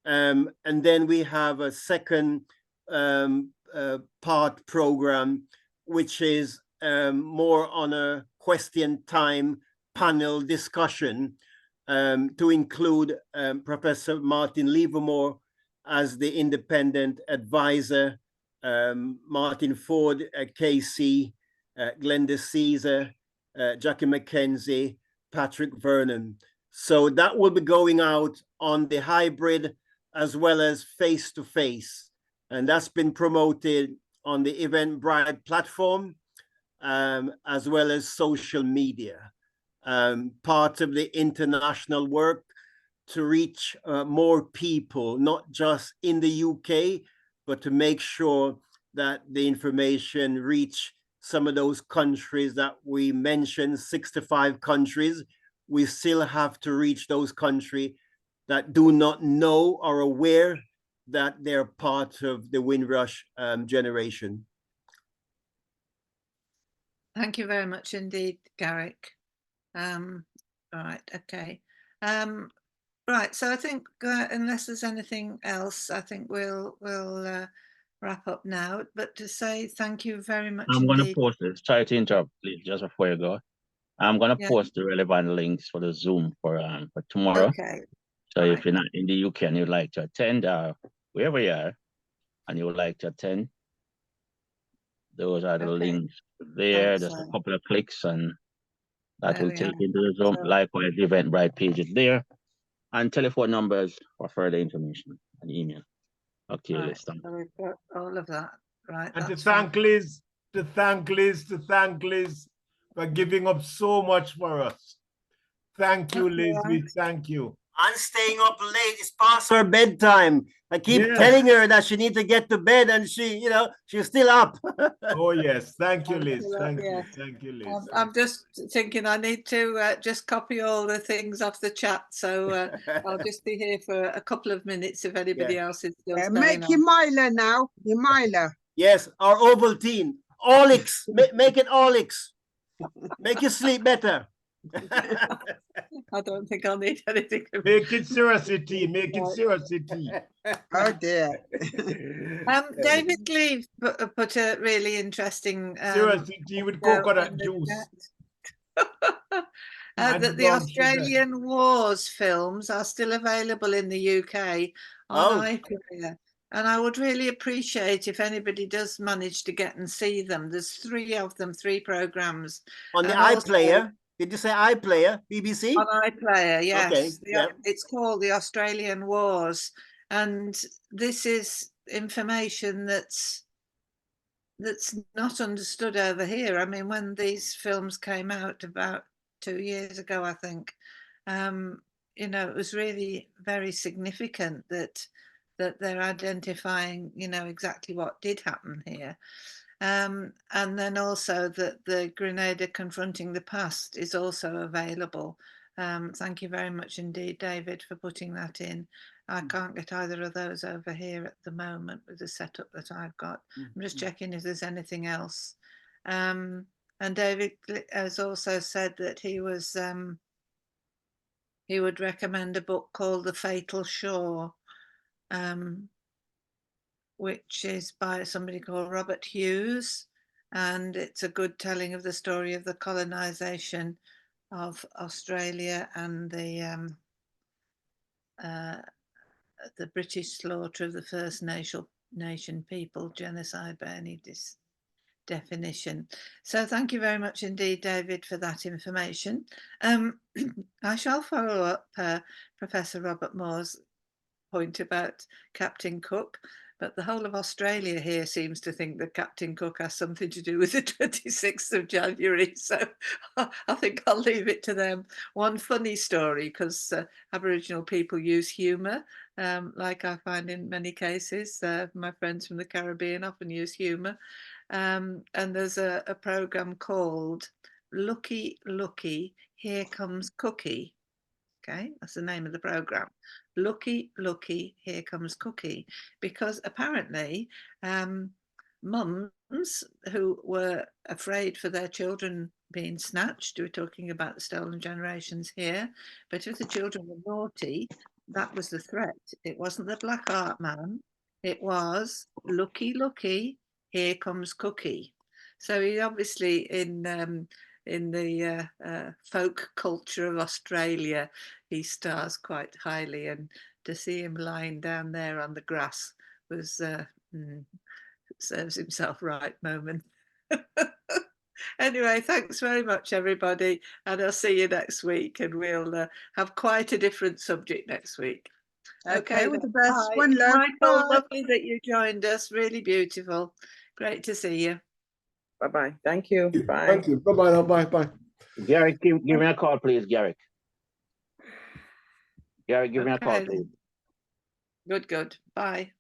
And then we have a second part program, which is more on a question time panel discussion to include Professor Martin Livermore as the independent advisor, Martin Ford, KC, Glenda Caesar, Jackie McKenzie, Patrick Vernon. So that will be going out on the hybrid as well as face-to-face. And that's been promoted on the Eventbrite platform, as well as social media. Part of the international work to reach more people, not just in the UK, but to make sure that the information reach some of those countries that we mentioned, 65 countries. We still have to reach those countries that do not know or aware that they're part of the Windrush generation. thank you very much indeed, Garrick. Right, okay. Right, so I think unless there's anything else, I think we'll wrap up now. But to say thank you very much I'm going to indeed. post this. Sorry to interrupt, please, just before you go. I'm going to post the relevant links for the Zoom for tomorrow. Okay. So if you're not in the UK and you'd like to attend, wherever you are, and you would like to attend, those are the links there. Thanks, There's a couple of clicks, and that there will we take are. you to the Zoom. So- Likewise, the Eventbrite page is there, and telephone numbers for further information and email. Okay, Right, let's start. so we've got all of that. Right. And to that's thank fine. Liz, to thank Liz for giving up so much for us. Thank you, Liz. We thank you. I'm staying up late. It's past her bedtime. I keep telling her that she needs to get to bed, and she's still up. Oh yes, thank you, Liz. Still up, Thank yeah. you, thank you, Liz. I'm just thinking I need to just copy all the things off the chat, so I'll just be here for a couple of minutes if anybody else is still staying Make on. your miler now. Your miler. Yes, our Ovaltine. Olix. Make it Olix. Make you sleep better. I don't think I'll need anything. Make it seriously. Make it seriously. Oh dear. David Cleve put a really interesting Seriously, with coconut juice. that the Australian Wars films are still available in the UK on iPlayer. And I would really appreciate if anybody does manage to get and see them. There's 3 of them, 3 programs. On the iPlayer? Did you say iPlayer? BBC? On iPlayer, yes. Okay. It's called The Australian Wars. And this is information that's not understood over here. I mean, when these films came out about 2 years ago, I think, you know, it was really very significant that they're identifying, you know, exactly what did happen here. And then also that the Grenada Confronting the Past is also available. Thank you very much indeed, David, for putting that in. I can't get either of those over here at the moment with the setup that I've got. I'm just checking if there's anything else. And David has also said that he would recommend a book called The Fatal Shore, which is by somebody called Robert Hughes, and it's a good telling of the story of the colonization of Australia and the British slaughter of the First Nation people, genocide by any definition. So thank you very much indeed, David, for that information. I shall follow up Professor Robert Moore's point about Captain Cook, but the whole of Australia here seems to think that Captain Cook has something to do with the 26th of January. So I think I'll leave it to them. One funny story, because Aboriginal people use humour, like I find in many cases. My friends from the Caribbean often use humour. And there's a programme called Looky, Looky, Here Comes Cookie. Okay, that's the name of the programme. Looky, Looky, Here Comes Cookie. Because apparently mums who were afraid for their children being snatched, we're talking about the stolen generations here, but if the children were naughty, that was the threat. It wasn't the black art man, it was looky, looky, here comes Cookie. So he obviously in the folk culture of Australia, he stars quite highly, and to see him lying down there on the grass was serves himself right moment. Anyway, thanks very much, everybody, and I'll see you next week, and we'll have quite a different subject next week. Okay, all then. the best. Bye. One love. Michael, Bye. lovely that you joined us. Really beautiful. Great to see you. Bye-bye. Thank you. Bye. Thank you. Bye-bye now. Bye-bye. Garrick, give me a call, please, Garrick. Garrick, give me a call, please. Good. Bye.